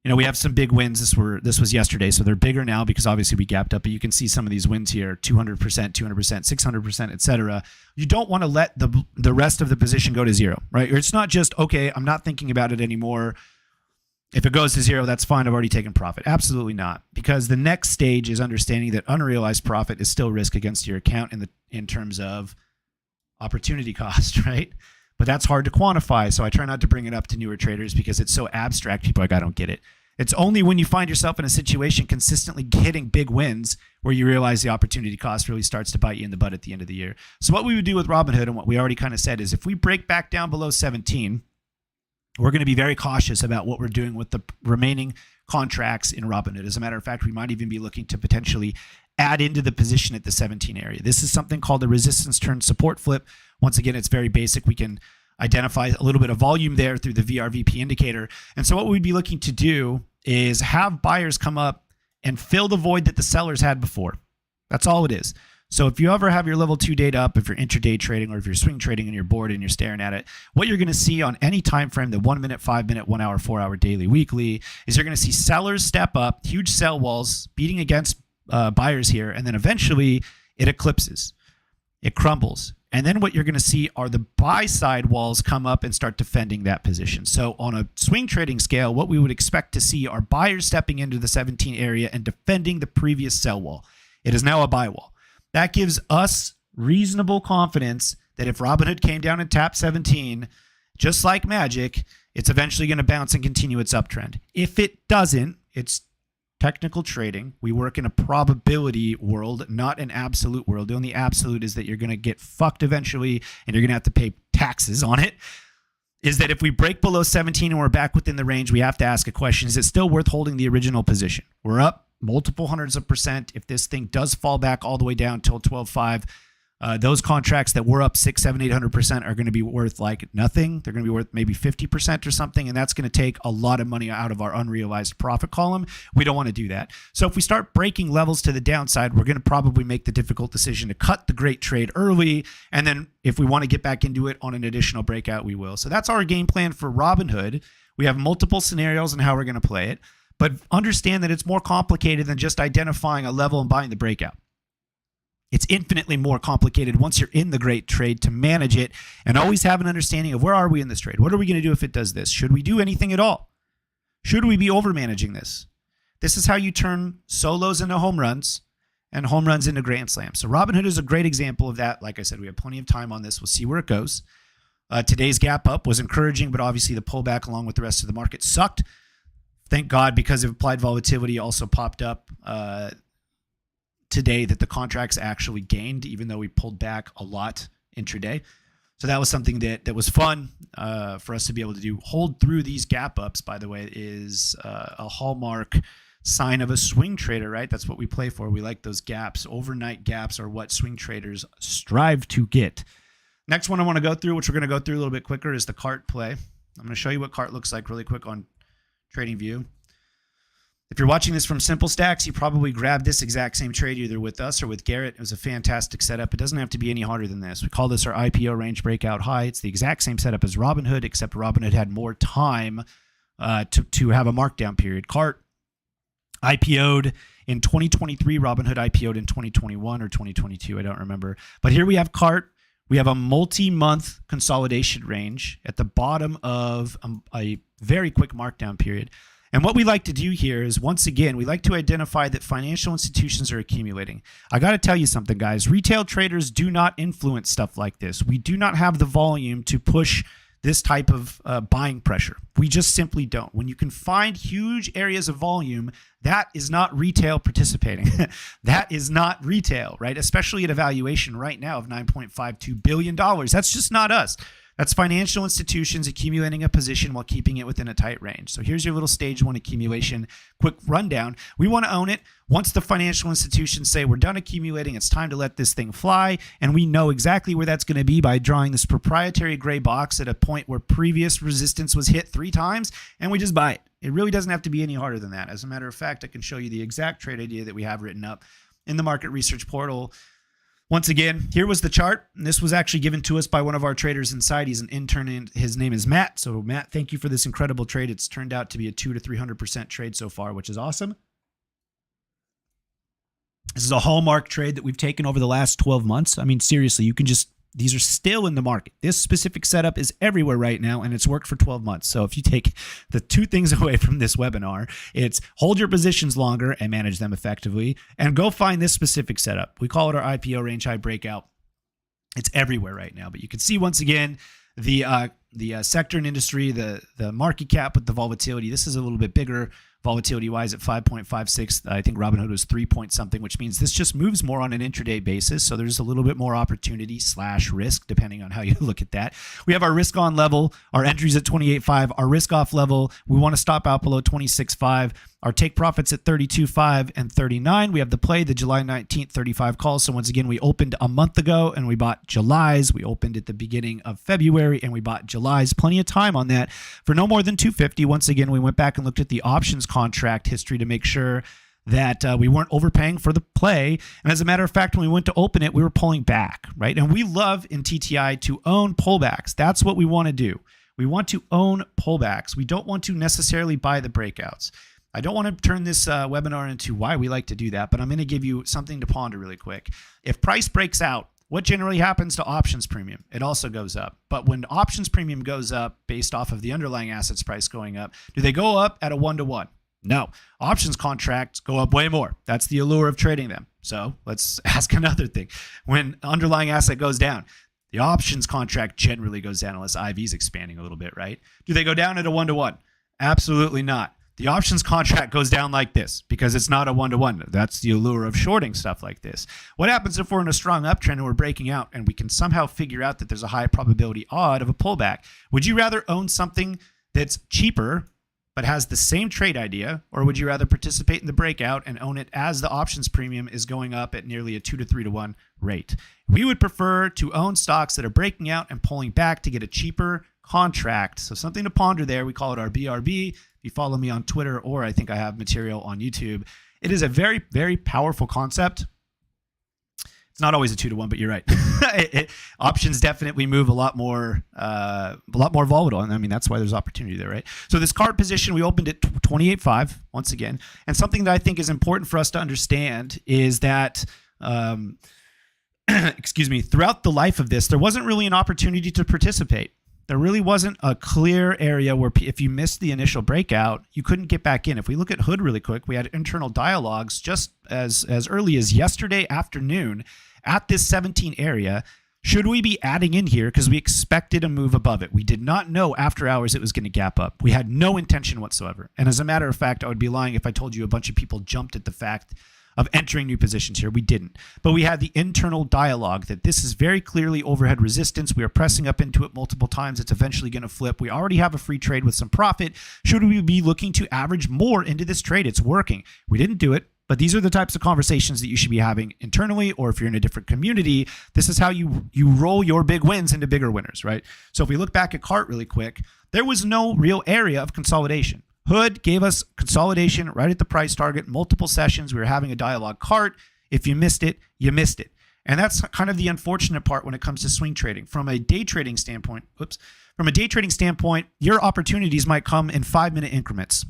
You know, we have some big wins. This was yesterday, so they're bigger now because obviously we gapped up. But you can see some of these wins here: 200%, 200%, 600%, etc. You don't want to let the rest of the position go to zero, right? Or it's not just okay. I'm not thinking about it anymore. If it goes to zero, that's fine. I've already taken profit. Absolutely not, because the next stage is understanding that unrealized profit is still risk against your account in terms of opportunity cost, right? But that's hard to quantify, so I try not to bring it up to newer traders because it's so abstract. People are like, I don't get it. It's only when you find yourself in a situation consistently hitting big wins where you realize the opportunity cost really starts to bite you in the butt at the end of the year. So what we would do with Robinhood, and what we already kind of said, is if we break back down below 17, we're going to be very cautious about what we're doing with the remaining contracts in Robinhood. As a matter of fact, we might even be looking to potentially add into the position at the 17 area. This is something called the resistance turn support flip. Once again, it's very basic. We can identify a little bit of volume there through the VRVP indicator. And so what we'd be looking to do is have buyers come up and fill the void that the sellers had before. That's all it is. So if you ever have your level 2 data up, if you're intraday trading or if you're swing trading and you're bored and you're staring at it, what you're going to see on any time frame, the 1 minute, 5 minute, 1 hour, 4 hour, daily, weekly, is you're going to see sellers step up, huge sell walls beating against buyers here, and then eventually it eclipses, it crumbles, and then what you're going to see are the buy side walls come up and start defending that position. So on a swing trading scale, what we would expect to see are buyers stepping into the 17 area and defending the previous sell wall. It is now a buy wall. That gives us reasonable confidence that if Robinhood came down and tapped 17, just like magic, it's eventually going to bounce and continue its uptrend. If it doesn't, it's technical trading. We work in a probability world, not an absolute world. The only absolute is that you're going to get fucked eventually and you're going to have to pay taxes on it. Is that if we break below 17 and we're back within the range, we have to ask a question. Is it still worth holding the original position? We're up multiple hundreds of percent. If this thing does fall back all the way down till 12.5, those contracts that were up 6, 7, 800% are going to be worth like nothing. They're going to be worth maybe 50% or something, and that's going to take a lot of money out of our unrealized profit column. We don't want to do that. So if we start breaking levels to the downside, we're going to probably make the difficult decision to cut the great trade early, and then if we want to get back into it on an additional breakout, we will. So that's our game plan for Robinhood. We have multiple scenarios on how we're going to play it, but understand that it's more complicated than just identifying a level and buying the breakout. It's infinitely more complicated once you're in the great trade to manage it and always have an understanding of where are we in this trade? What are we going to do if it does this? Should we do anything at all? Should we be over managing this? This is how you turn solos into home runs and home runs into grand slams. So Robinhood is a great example of that. Like I said, we have plenty of time on this. We'll see where it goes. Today's gap up was encouraging, but obviously the pullback along with the rest of the market sucked. Thank God, because of applied volatility also popped up today that the contracts actually gained, even though we pulled back a lot intraday. So that was something that was fun for us to be able to do. Hold through these gap ups, by the way, is a hallmark sign of a swing trader, right? That's what we play for. We like those gaps. Overnight gaps are what swing traders strive to get. Next one I want to go through, which we're going to go through a little bit quicker, is the cart play. I'm going to show you what cart looks like really quick on TradingView. If you're watching this from Simple Stacks, you probably grabbed this exact same trade either with us or with Garrett. It was a fantastic setup. It doesn't have to be any harder than this. We call this our IPO range breakout high. It's the exact same setup as Robinhood, except Robinhood had more time to have a markdown period. Cart IPO'd in 2023. Robinhood IPO'd in 2021 or 2022. I don't remember. But here we have Cart. We have a multi-month consolidation range at the bottom of a very quick markdown period. And what we like to do here is, once again, we like to identify that financial institutions are accumulating. I got to tell you something, guys. Retail traders do not influence stuff like this. We do not have the volume to push this type of buying pressure. We just simply don't. When you can find huge areas of volume, that is not retail participating. That is not retail, right? Especially at a valuation right now of $9.52 billion. That's just not us. That's financial institutions accumulating a position while keeping it within a tight range. So here's your little stage one accumulation quick rundown. We want to own it. Once the financial institutions say we're done accumulating, it's time to let this thing fly. And we know exactly where that's going to be by drawing this proprietary gray box at a point where previous resistance was hit 3 times, and we just buy it. It really doesn't have to be any harder than that. As a matter of fact, I can show you the exact trade idea that we have written up in the market research portal. Once again, here was the chart, and this was actually given to us by one of our traders inside. He's an intern, and his name is Matt. So Matt, thank you for this incredible trade. It's turned out to be a 200 to 300% trade so far, which is awesome. This is a hallmark trade that we've taken over the last 12 months. I mean, seriously, you can just, these are still in the market. This specific setup is everywhere right now, and it's worked for 12 months. So if you take the 2 things away from this webinar, it's hold your positions longer and manage them effectively, and go find this specific setup. We call it our IPO range high breakout. It's everywhere right now, but you can see once again the sector and industry, the market cap with the volatility. This is a little bit bigger volatility-wise at 5.56. I think Robinhood was 3 point something, which means this just moves more on an intraday basis. So there's a little bit more opportunity / risk, depending on how you look at that. We have our risk on level, our entries at 28.5, our risk off level. We want to stop out below 26.5. Our take profits at 32.5 and 39. We have the play, the July 19th, 35 calls. So once again, we opened a month ago and we bought July's. We opened at the beginning of February and we bought July's. Plenty of time on that for no more than 250. Once again, we went back and looked at the options contract history to make sure that we weren't overpaying for the play. And as a matter of fact, when we went to open it, we were pulling back, right? And we love in TTI to own pullbacks. That's what we want to do. We want to own pullbacks. We don't want to necessarily buy the breakouts. I don't want to turn this webinar into why we like to do that, but I'm going to give you something to ponder really quick. If price breaks out, what generally happens to options premium? It also goes up. But when options premium goes up based off of the underlying assets price going up, do they go up at a 1-to-1? No. Options contracts go up way more. That's the allure of trading them. So let's ask another thing. When underlying asset goes down, the options contract generally goes down unless IV is expanding a little bit, right? Do they go down at a 1-to-1? Absolutely not. The options contract goes down like this because it's not a 1-to-1. That's the allure of shorting stuff like this. What happens if we're in a strong uptrend and we're breaking out and we can somehow figure out that there's a high probability odd of a pullback? Would you rather own something that's cheaper but has the same trade idea, or would you rather participate in the breakout and own it as the options premium is going up at nearly a 2 to 3 to 1 rate? We would prefer to own stocks that are breaking out and pulling back to get a cheaper contract. So something to ponder there. We call it our BRB. If you follow me on Twitter, or I think I have material on YouTube, it is a very, very powerful concept. It's not always a 2-to-1, but you're right. Options definitely move a lot more volatile, and I mean that's why there's opportunity there, right? So this card position we opened at 28.5 once again, and something that I think is important for us to understand is that, excuse me, throughout the life of this, there wasn't really an opportunity to participate. There really wasn't a clear area where if you missed the initial breakout, you couldn't get back in. If we look at Hood really quick, we had internal dialogues just as early as yesterday afternoon at this 17 area. Should we be adding in here because we expected a move above it? We did not know after hours it was going to gap up. We had no intention whatsoever. And as a matter of fact, I would be lying if I told you a bunch of people jumped at the fact of entering new positions here. We didn't. But we had the internal dialogue that this is very clearly overhead resistance. We are pressing up into it multiple times. It's eventually going to flip. We already have a free trade with some profit. Should we be looking to average more into this trade? It's working. We didn't do it. But these are the types of conversations that you should be having internally, or if you're in a different community, this is how you roll your big wins into bigger winners, right? So if we look back at CART really quick, there was no real area of consolidation. Hood gave us consolidation right at the price target, multiple sessions. We were having a dialogue. CART, if you missed it, you missed it. And that's kind of the unfortunate part when it comes to swing trading. From a day trading standpoint, your opportunities might come in 5-minute increments.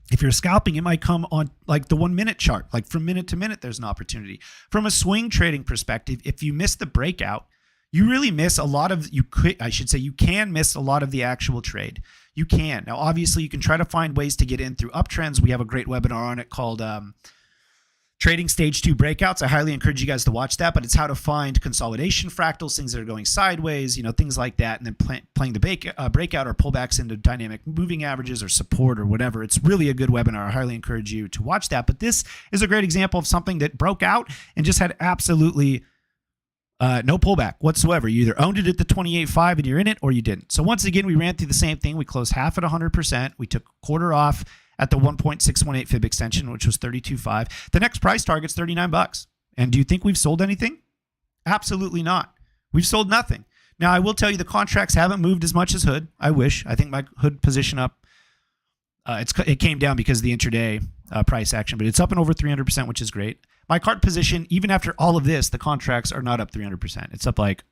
If you're scalping, it might come on like the 1-minute chart, like from minute to minute, there's an opportunity. From a swing trading perspective, if you miss the breakout, you really miss a lot of, you can miss a lot of the actual trade. You can. Now, obviously, you can try to find ways to get in through uptrends. We have a great webinar on it called Trading Stage 2 Breakouts. I highly encourage you guys to watch that, but it's how to find consolidation fractals, things that are going sideways, things like that, and then playing the breakout or pullbacks into dynamic moving averages or support or whatever. It's really a good webinar. I highly encourage you to watch that, but this is a great example of something that broke out and just had absolutely no pullback whatsoever. You either owned it at the 28.5 and you're in it, or you didn't. So once again, we ran through the same thing. We closed half at 100%. We took a quarter off at the 1.618 fib extension, which was 32.5. The next price target's $39. And do you think we've sold anything? Absolutely not. We've sold nothing. Now, I will tell you the contracts haven't moved as much as Hood. I wish. I think my Hood position up, it came down because of the intraday price action, but it's up and over 300%, which is great. My cart position, even after all of this, the contracts are not up 300%. It's up like,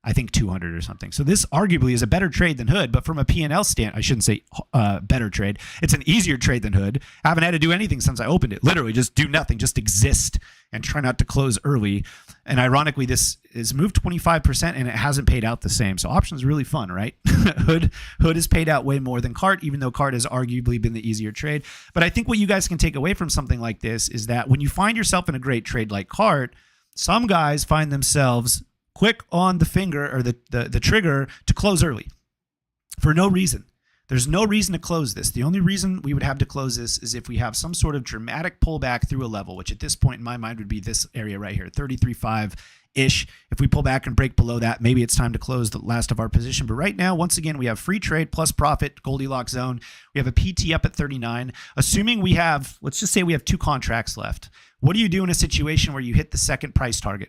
I think 200 or something. So this arguably is a better trade than Hood, but from a P&L stand, I shouldn't say better trade. It's an easier trade than Hood. I haven't had to do anything since I opened it. Literally just do nothing, just exist and try not to close early. And ironically, this is moved 25% and it hasn't paid out the same. So options really fun, right? Hood has paid out way more than cart, even though cart has arguably been the easier trade. But I think what you guys can take away from something like this is that when you find yourself in a great trade like cart, some guys find themselves quick on the finger or the trigger to close early for no reason. There's no reason to close this. The only reason we would have to close this is if we have some sort of dramatic pullback through a level, which at this point in my mind would be this area right here, 33.5-ish. If we pull back and break below that, maybe it's time to close the last of our position. But right now, once again, we have free trade plus profit, Goldilocks zone. We have a PT up at 39. Assuming we have, let's just say we have 2 contracts left. What do you do in a situation where you hit the second price target?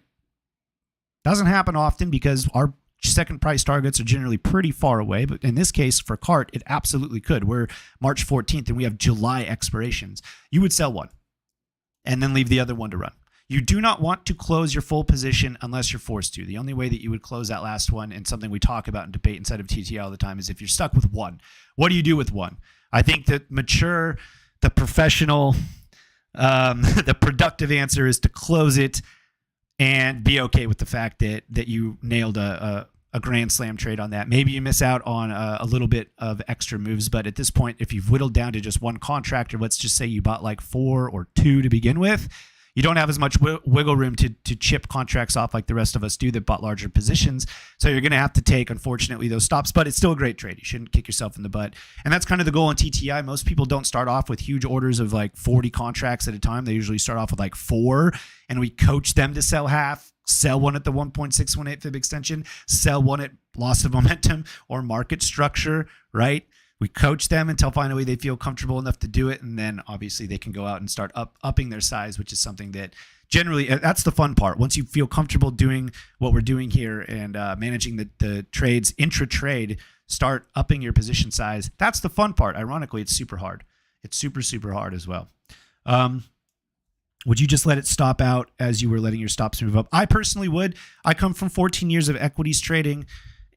Doesn't happen often because our second price targets are generally pretty far away. But in this case, for cart, it absolutely could. We're March 14th and we have July expirations. You would sell one and then leave the other one to run. You do not want to close your full position unless you're forced to. The only way that you would close that last one, and something we talk about and debate inside of TTI all the time, is if you're stuck with one. What do you do with one? I think that the professional, the productive answer is to close it and be okay with the fact that you nailed a grand slam trade on that. Maybe you miss out on a little bit of extra moves, but at this point, if you've whittled down to just one contract, or let's just say you bought like 4 or 2 to begin with, you don't have as much wiggle room to chip contracts off like the rest of us do that bought larger positions. So you're going to have to take, unfortunately, those stops, but it's still a great trade. You shouldn't kick yourself in the butt. And that's kind of the goal in TTI. Most people don't start off with huge orders of like 40 contracts at a time. They usually start off with like 4, and we coach them to sell half, sell one at the 1.618 fib extension, sell one at loss of momentum or market structure, right? We coach them until finally they feel comfortable enough to do it, and then obviously they can go out and start upping their size, which is something that generally, that's the fun part. Once you feel comfortable doing what we're doing here and managing the trades intra-trade, start upping your position size. That's the fun part. Ironically, it's super hard. It's super, super hard as well. Would you just let it stop out as you were letting your stops move up? I personally would. I come from 14 years of equities trading,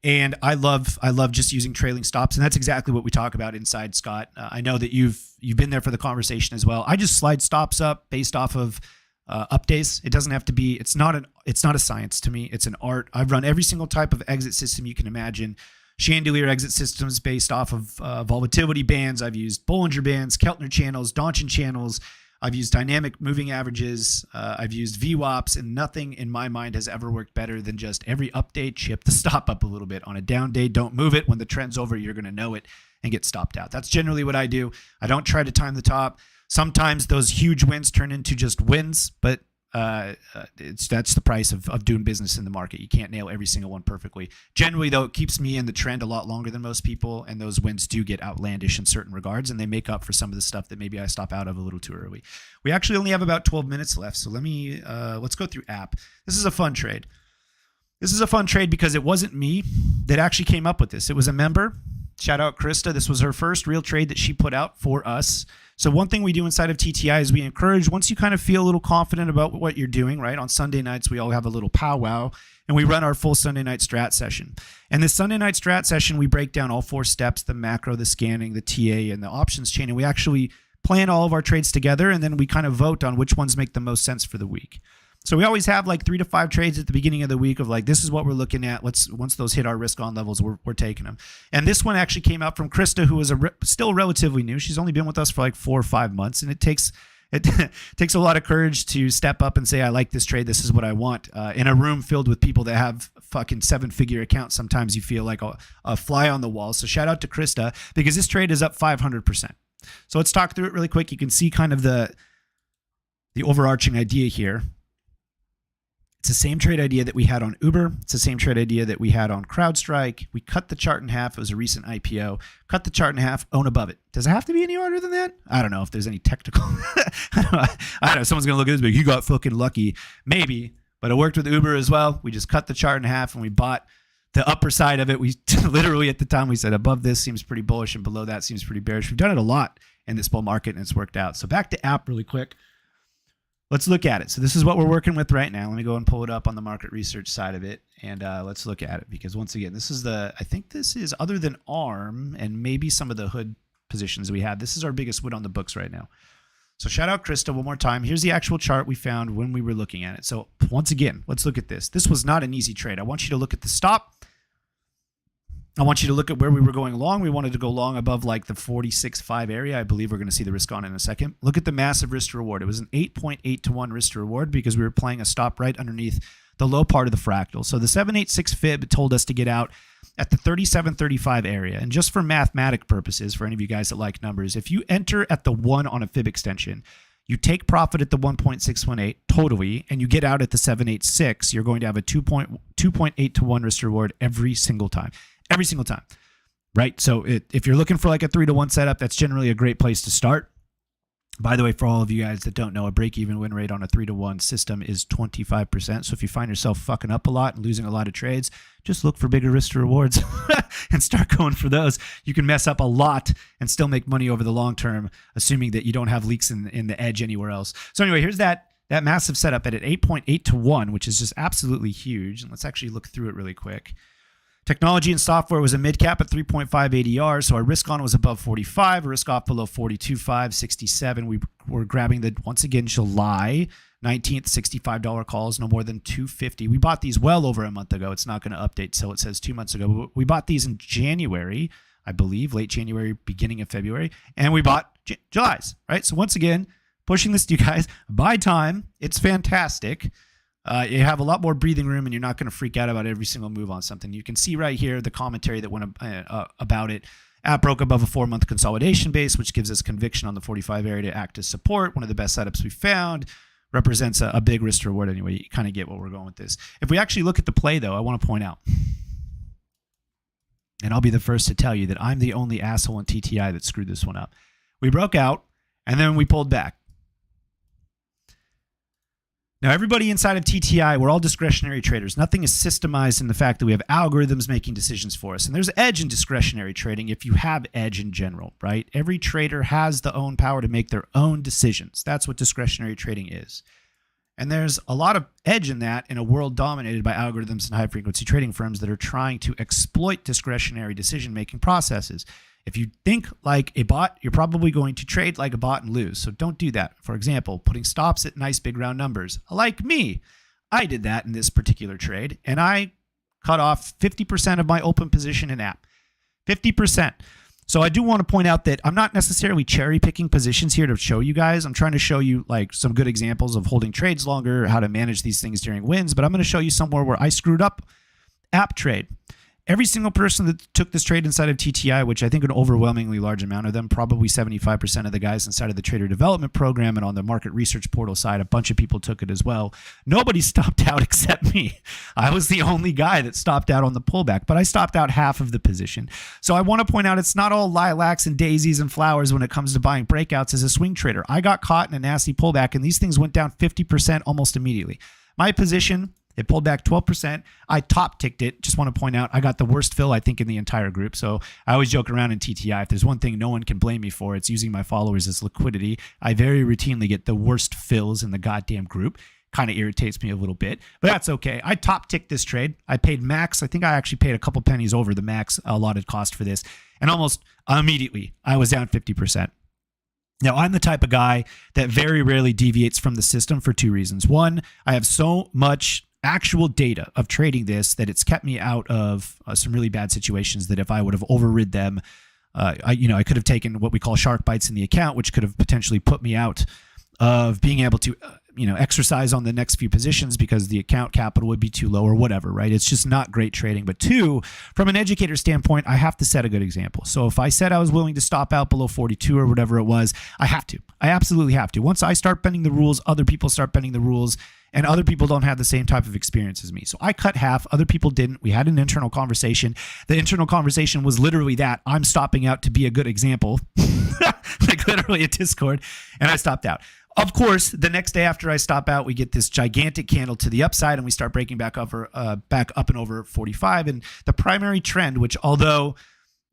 and I love just using trailing stops, and that's exactly what we talk about inside, Scott. I know that you've been there for the conversation as well. I just slide stops up based off of up days. It doesn't have to be. It's not a science to me. It's an art. I've run every single type of exit system you can imagine. Chandelier exit systems based off of volatility bands. I've used Bollinger Bands, Keltner channels, Donchian channels. I've used dynamic moving averages. I've used VWAPs, and nothing in my mind has ever worked better than just every update, chip the stop up a little bit. On a down day, don't move it. When the trend's over, you're going to know it and get stopped out. That's generally what I do. I don't try to time the top. Sometimes those huge wins turn into just wins, but that's the price of doing business in the market. You can't nail every single one perfectly. Generally, though, it keeps me in the trend a lot longer than most people, and those wins do get outlandish in certain regards, and they make up for some of the stuff that maybe I stop out of a little too early. We actually only have about 12 minutes left, so let's go through app. This is a fun trade. This is a fun trade because it wasn't me that actually came up with this. It was a member. Shout out Krista. This was her first real trade that she put out for us. So one thing we do inside of TTI is we encourage, once you kind of feel a little confident about what you're doing, right? On Sunday nights, we all have a little powwow, and we run our full Sunday night strat session. And this Sunday night strat session, we break down all 4 steps, the macro, the scanning, the TA, and the options chain. And we actually plan all of our trades together, and then we kind of vote on which ones make the most sense for the week. So we always have like 3 to 5 trades at the beginning of the week of like, this is what we're looking at. Once those hit our risk on levels, we're taking them. And this one actually came out from Krista, who is still relatively new. She's only been with us for like 4 or 5 months, and it takes a lot of courage to step up and say, I like this trade. This is what I want. In a room filled with people that have fucking 7-figure accounts, sometimes you feel like a fly on the wall. So shout out to Krista, because this trade is up 500%. So let's talk through it really quick. You can see kind of the overarching idea here. It's the same trade idea that we had on Uber. It's the same trade idea that we had on CrowdStrike. We cut the chart in half. It was a recent IPO. Cut the chart in half, own above it. Does it have to be any harder than that? I don't know if there's any technical. I don't know. Someone's going to look at this and be like, you got fucking lucky. Maybe, but it worked with Uber as well. We just cut the chart in half and we bought the upper side of it. We literally at the time we said above this seems pretty bullish and below that seems pretty bearish. We've done it a lot in this bull market and it's worked out. So back to app really quick. Let's look at it. So this is what we're working with right now. Let me go and pull it up on the market research side of it. And let's look at it, because once again, this is I think this is, other than ARM and maybe some of the hood positions we have, this is our biggest win on the books right now. So shout out Krista one more time. Here's the actual chart we found when we were looking at it. So once again, let's look at this. This was not an easy trade. I want you to look at the stop. I want you to look at where we were going long. We wanted to go long above like the 46.5 area. I believe we're going to see the risk on in a second. Look at the massive risk to reward. It was an 8.8 to 1 risk to reward because we were playing a stop right underneath the low part of the fractal. So the 786 fib told us to get out at the 37.35 area. And just for mathematic purposes, for any of you guys that like numbers, if you enter at the 1 on a fib extension, you take profit at the 1.618 totally, and you get out at the 786, you're going to have a 2.8 to 1 risk to reward every single time. Every single time, right? So if you're looking for like a 3 to 1 setup, that's generally a great place to start. By the way, for all of you guys that don't know, a break-even win rate on a 3 to 1 system is 25%. So if you find yourself fucking up a lot and losing a lot of trades, just look for bigger risk to rewards and start going for those. You can mess up a lot and still make money over the long term, assuming that you don't have leaks in the edge anywhere else. So anyway, here's that massive setup at 8.8 to 1, which is just absolutely huge. And let's actually look through it really quick. Technology and software was a mid cap at 3.5 ADR, so our risk on was above 45, risk off below 42.5, 67. We were grabbing the, once again, July 19th, $65 calls, no more than 250. We bought these well over a month ago. It's not going to update till it says 2 months ago. But we bought these in January, I believe, late January, beginning of February, and we bought July's, right? So once again, pushing this to you guys, buy time. It's fantastic. You have a lot more breathing room and you're not going to freak out about every single move on something. You can see right here the commentary that went about it. App broke above a 4-month consolidation base, which gives us conviction on the 45 area to act as support. One of the best setups we found. Represents a big risk to reward anyway. You kind of get what we're going with this. If we actually look at the play, though, I want to point out, and I'll be the first to tell you that I'm the only asshole in TTI that screwed this one up. We broke out and then we pulled back. Now, everybody inside of TTI, we're all discretionary traders. Nothing is systemized in the fact that we have algorithms making decisions for us. And there's edge in discretionary trading if you have edge in general, right? Every trader has the own power to make their own decisions. That's what discretionary trading is. And there's a lot of edge in that in a world dominated by algorithms and high-frequency trading firms that are trying to exploit discretionary decision-making processes. If you think like a bot, you're probably going to trade like a bot and lose. So don't do that. For example, putting stops at nice big round numbers. Like me, I did that in this particular trade, and I cut off 50% of my open position in app. 50%. So I do want to point out that I'm not necessarily cherry picking positions here to show you guys. I'm trying to show you like some good examples of holding trades longer, how to manage these things during wins, but I'm going to show you somewhere where I screwed up app trade. Every single person that took this trade inside of TTI, which I think an overwhelmingly large amount of them, probably 75% of the guys inside of the trader development program and on the market research portal side, a bunch of people took it as well. Nobody stopped out except me. I was the only guy that stopped out on the pullback, but I stopped out half of the position. So I want to point out it's not all lilacs and daisies and flowers when it comes to buying breakouts as a swing trader. I got caught in a nasty pullback and these things went down 50% almost immediately. My position, it pulled back 12%. I top ticked it. Just want to point out, I got the worst fill, I think, in the entire group. So I always joke around in TTI. If there's one thing no one can blame me for, it's using my followers as liquidity. I very routinely get the worst fills in the goddamn group. Kind of irritates me a little bit, but that's okay. I top ticked this trade. I paid max. I think I actually paid a couple pennies over the max allotted cost for this. And almost immediately, I was down 50%. Now, I'm the type of guy that very rarely deviates from the system for two reasons. One, I have so much actual data of trading this that it's kept me out of some really bad situations that if I would have overrid them, I could have taken what we call shark bites in the account, which could have potentially put me out of being able to exercise on the next few positions because the account capital would be too low or whatever, right? It's just not great trading. But two, from an educator standpoint, I have to set a good example. So if I said I was willing to stop out below 42 or whatever it was, I have to. I absolutely have to. Once I start bending the rules, other people start bending the rules, and other people don't have the same type of experience as me. So I cut half. Other people didn't. We had an internal conversation. The internal conversation was literally that. I'm stopping out to be a good example, like literally a Discord, and I stopped out. Of course, the next day after I stop out, we get this gigantic candle to the upside, and we start breaking back up and over 45. And the primary trend, which although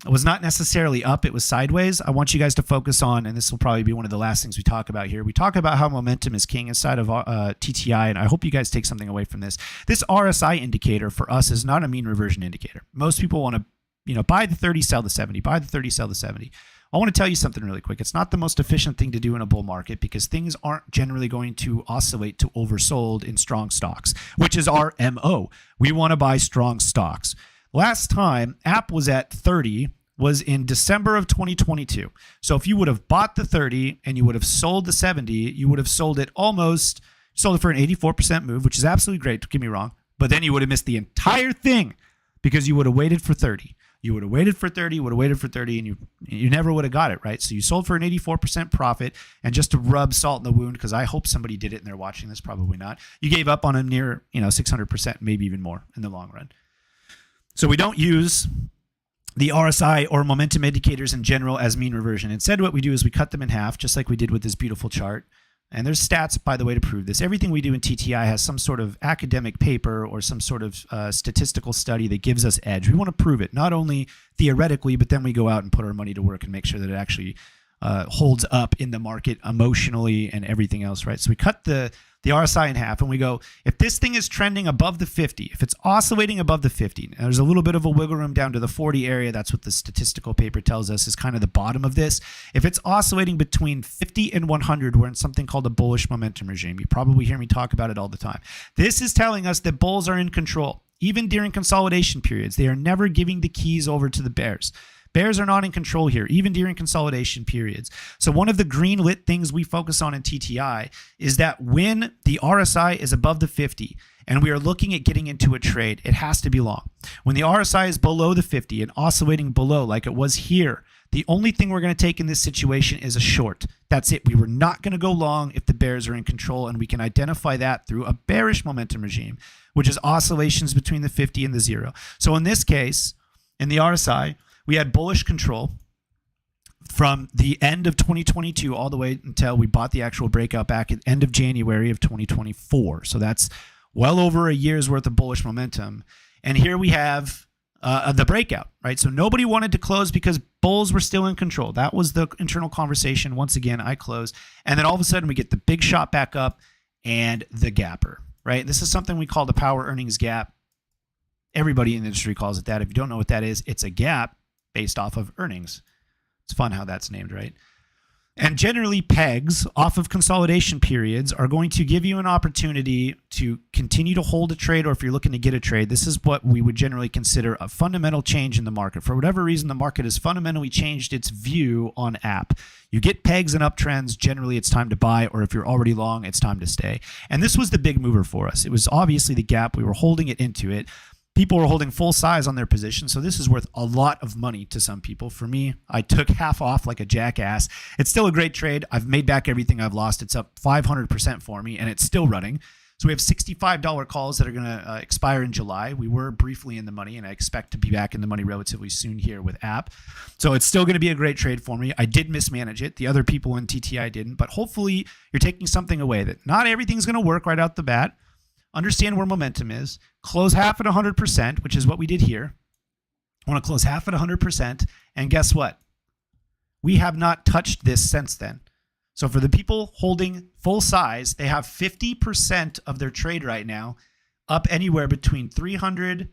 was not necessarily up, it was sideways. I want you guys to focus on, and this will probably be one of the last things we talk about here. We talk about how momentum is king inside of TTI, and I hope you guys take something away from this. This RSI indicator for us is not a mean reversion indicator. Most people want to, buy the 30, sell the 70, buy the 30, sell the 70. I want to tell you something really quick. It's not the most efficient thing to do in a bull market because things aren't generally going to oscillate to oversold in strong stocks, which is our MO. We want to buy strong stocks. Last time app was at 30 was in December of 2022. So if you would have bought the 30 and you would have sold the 70, you would have sold it for an 84% move, which is absolutely great, don't get me wrong. But then you would have missed the entire thing because you would have waited for 30. You would have waited for 30, you would have waited for 30, and you never would have got it, right? So you sold for an 84% profit, and just to rub salt in the wound, because I hope somebody did it and they're watching this, probably not, you gave up on them near 600%, maybe even more in the long run. So we don't use the RSI or momentum indicators in general as mean reversion. Instead, what we do is we cut them in half, just like we did with this beautiful chart. And there's stats, by the way, to prove this. Everything we do in TTI has some sort of academic paper or some sort of statistical study that gives us edge. We want to prove it, not only theoretically, but then we go out and put our money to work and make sure that it actually holds up in the market emotionally and everything else, right? So we cut the RSI in half and we go, if this thing is trending above the 50, if it's oscillating above the 50, there's a little bit of a wiggle room down to the 40 area. That's what the statistical paper tells us is kind of the bottom of this. If it's oscillating between 50 and 100, we're in something called a bullish momentum regime. You probably hear me talk about it all the time. This is telling us that bulls are in control. Even during consolidation periods, they are never giving the keys over to the bears. Bears are not in control here, even during consolidation periods. So one of the green lit things we focus on in TTI is that when the RSI is above the 50 and we are looking at getting into a trade, it has to be long. When the RSI is below the 50 and oscillating below like it was here, the only thing we're going to take in this situation is a short. That's it. We were not going to go long if the bears are in control, and we can identify that through a bearish momentum regime, which is oscillations between the 50 and the 0. So in this case, in the RSI, we had bullish control from the end of 2022 all the way until we bought the actual breakout back at end of January of 2024. So that's well over a year's worth of bullish momentum. And here we have the breakout, right? So nobody wanted to close because bulls were still in control. That was the internal conversation. Once again, I closed. And then all of a sudden we get the big shot back up and the gapper, right? This is something we call the power earnings gap. Everybody in the industry calls it that. If you don't know what that is, it's a gap based off of earnings. It's fun how that's named, right? And generally, pegs off of consolidation periods are going to give you an opportunity to continue to hold a trade, or if you're looking to get a trade, this is what we would generally consider a fundamental change in the market. For whatever reason, the market has fundamentally changed its view on app. You get pegs and uptrends, generally it's time to buy, or if you're already long, it's time to stay. And this was the big mover for us. It was obviously the gap. We were holding it into it. People were holding full size on their position, so this is worth a lot of money to some people. For me, I took half off like a jackass. It's still a great trade. I've made back everything I've lost. It's up 500% for me, and it's still running. So we have $65 calls that are going to expire in July. We were briefly in the money, and I expect to be back in the money relatively soon here with app. So it's still going to be a great trade for me. I did mismanage it. The other people in TTI didn't, but hopefully you're taking something away that not everything's going to work right out the bat. Understand where momentum is. Close half at 100%, which is what we did here. I want to close half at 100%. And guess what? We have not touched this since then. So for the people holding full size, they have 50% of their trade right now up anywhere between 300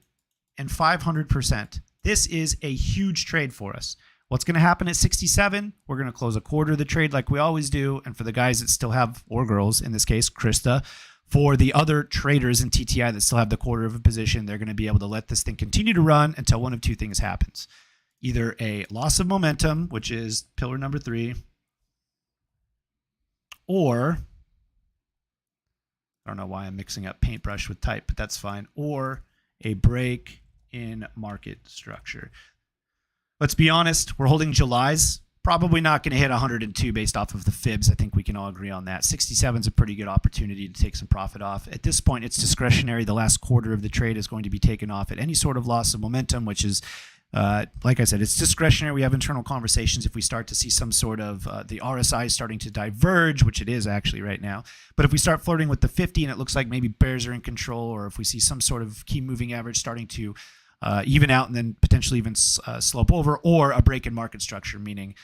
and 500%. This is a huge trade for us. What's going to happen at 67? We're going to close a quarter of the trade like we always do. And for the guys that still have, or girls, in this case, Krista, for the other traders in TTI that still have the quarter of a position, they're going to be able to let this thing continue to run until one of two things happens. Either a loss of momentum, which is pillar number 3, or, I don't know why I'm mixing up paintbrush with type, but that's fine, or a break in market structure. Let's be honest, we're holding July's. Probably not going to hit 102 based off of the fibs. I think we can all agree on that. 67 is a pretty good opportunity to take some profit off. At this point, it's discretionary. The last quarter of the trade is going to be taken off at any sort of loss of momentum, which is, like I said, it's discretionary. We have internal conversations if we start to see some sort of the RSI starting to diverge, which it is actually right now. But if we start flirting with the 50 and it looks like maybe bears are in control, or if we see some sort of key moving average starting to even out and then potentially even slope over, or a break in market structure, meaning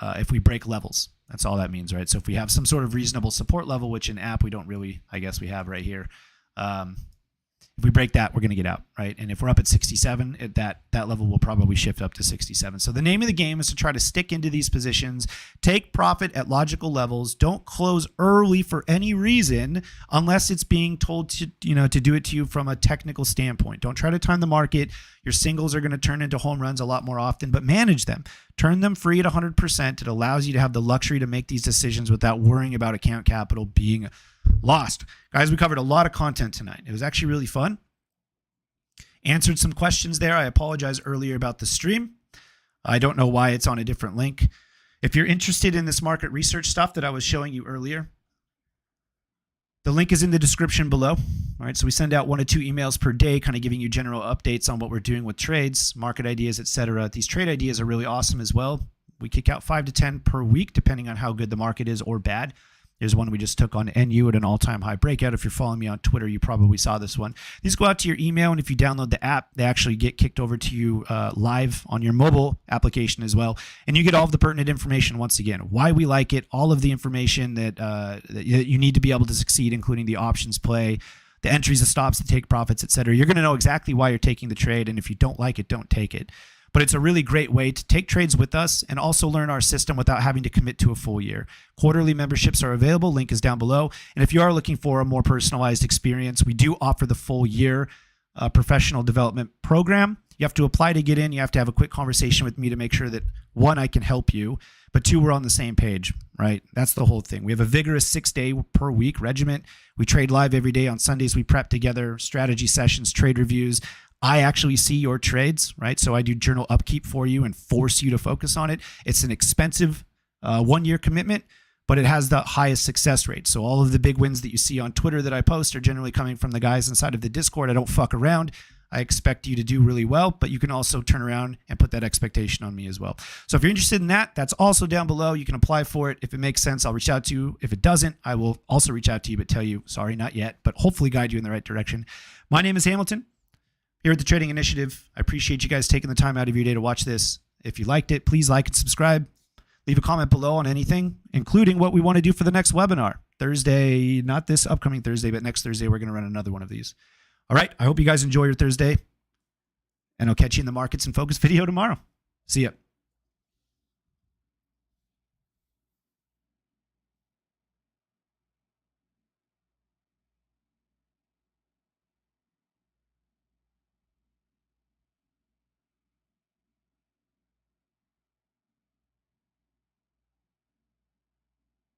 if we break levels. That's all that means, right? So if we have some sort of reasonable support level, which in app we don't really, I guess we have right here. If we break that, we're going to get out, right? And if we're up at 67, at that level will probably shift up to 67. So the name of the game is to try to stick into these positions, take profit at logical levels. Don't close early for any reason unless it's being told to, to do it to you from a technical standpoint. Don't try to time the market. Your singles are going to turn into home runs a lot more often, but manage them. Turn them free at 100%. It allows you to have the luxury to make these decisions without worrying about account capital being lost. Guys, we covered a lot of content tonight. It was actually really fun. Answered some questions there. I apologize earlier about the stream. I don't know why it's on a different link. If you're interested in this market research stuff that I was showing you earlier, the link is in the description below. All right, so we send out 1 to 2 emails per day, kind of giving you general updates on what we're doing with trades, market ideas, etc. These trade ideas are really awesome as well. We kick out 5 to 10 per week, depending on how good the market is or bad. Here's one we just took on NU at an all-time high breakout. If you're following me on Twitter, you probably saw this one. These go out to your email, and if you download the app, they actually get kicked over to you live on your mobile application as well. And you get all of the pertinent information once again. Why we like it, all of the information that you need to be able to succeed, including the options play, the entries, the stops, the take profits, etc. You're going to know exactly why you're taking the trade, and if you don't like it, don't take it. But it's a really great way to take trades with us and also learn our system without having to commit to a full year. Quarterly memberships are available. Link is down below. And if you are looking for a more personalized experience, we do offer the full year professional development program. You have to apply to get in. You have to have a quick conversation with me to make sure that, 1, I can help you, but 2, we're on the same page, right? That's the whole thing. We have a vigorous 6-day per week regiment. We trade live every day. On Sundays, we prep together, strategy sessions, trade reviews. I actually see your trades, right? So I do journal upkeep for you and force you to focus on it. It's an expensive 1-year commitment, but it has the highest success rate. So all of the big wins that you see on Twitter that I post are generally coming from the guys inside of the Discord. I don't fuck around. I expect you to do really well, but you can also turn around and put that expectation on me as well. So if you're interested in that, that's also down below. You can apply for it. If it makes sense, I'll reach out to you. If it doesn't, I will also reach out to you, but tell you, sorry, not yet, but hopefully guide you in the right direction. My name is Hamilton. Here at the Trading Initiative, I appreciate you guys taking the time out of your day to watch this. If you liked it, please like and subscribe. Leave a comment below on anything, including what we want to do for the next webinar. Thursday, not this upcoming Thursday, but next Thursday, we're going to run another one of these. All right, I hope you guys enjoy your Thursday, and I'll catch you in the Markets in Focus video tomorrow. See ya.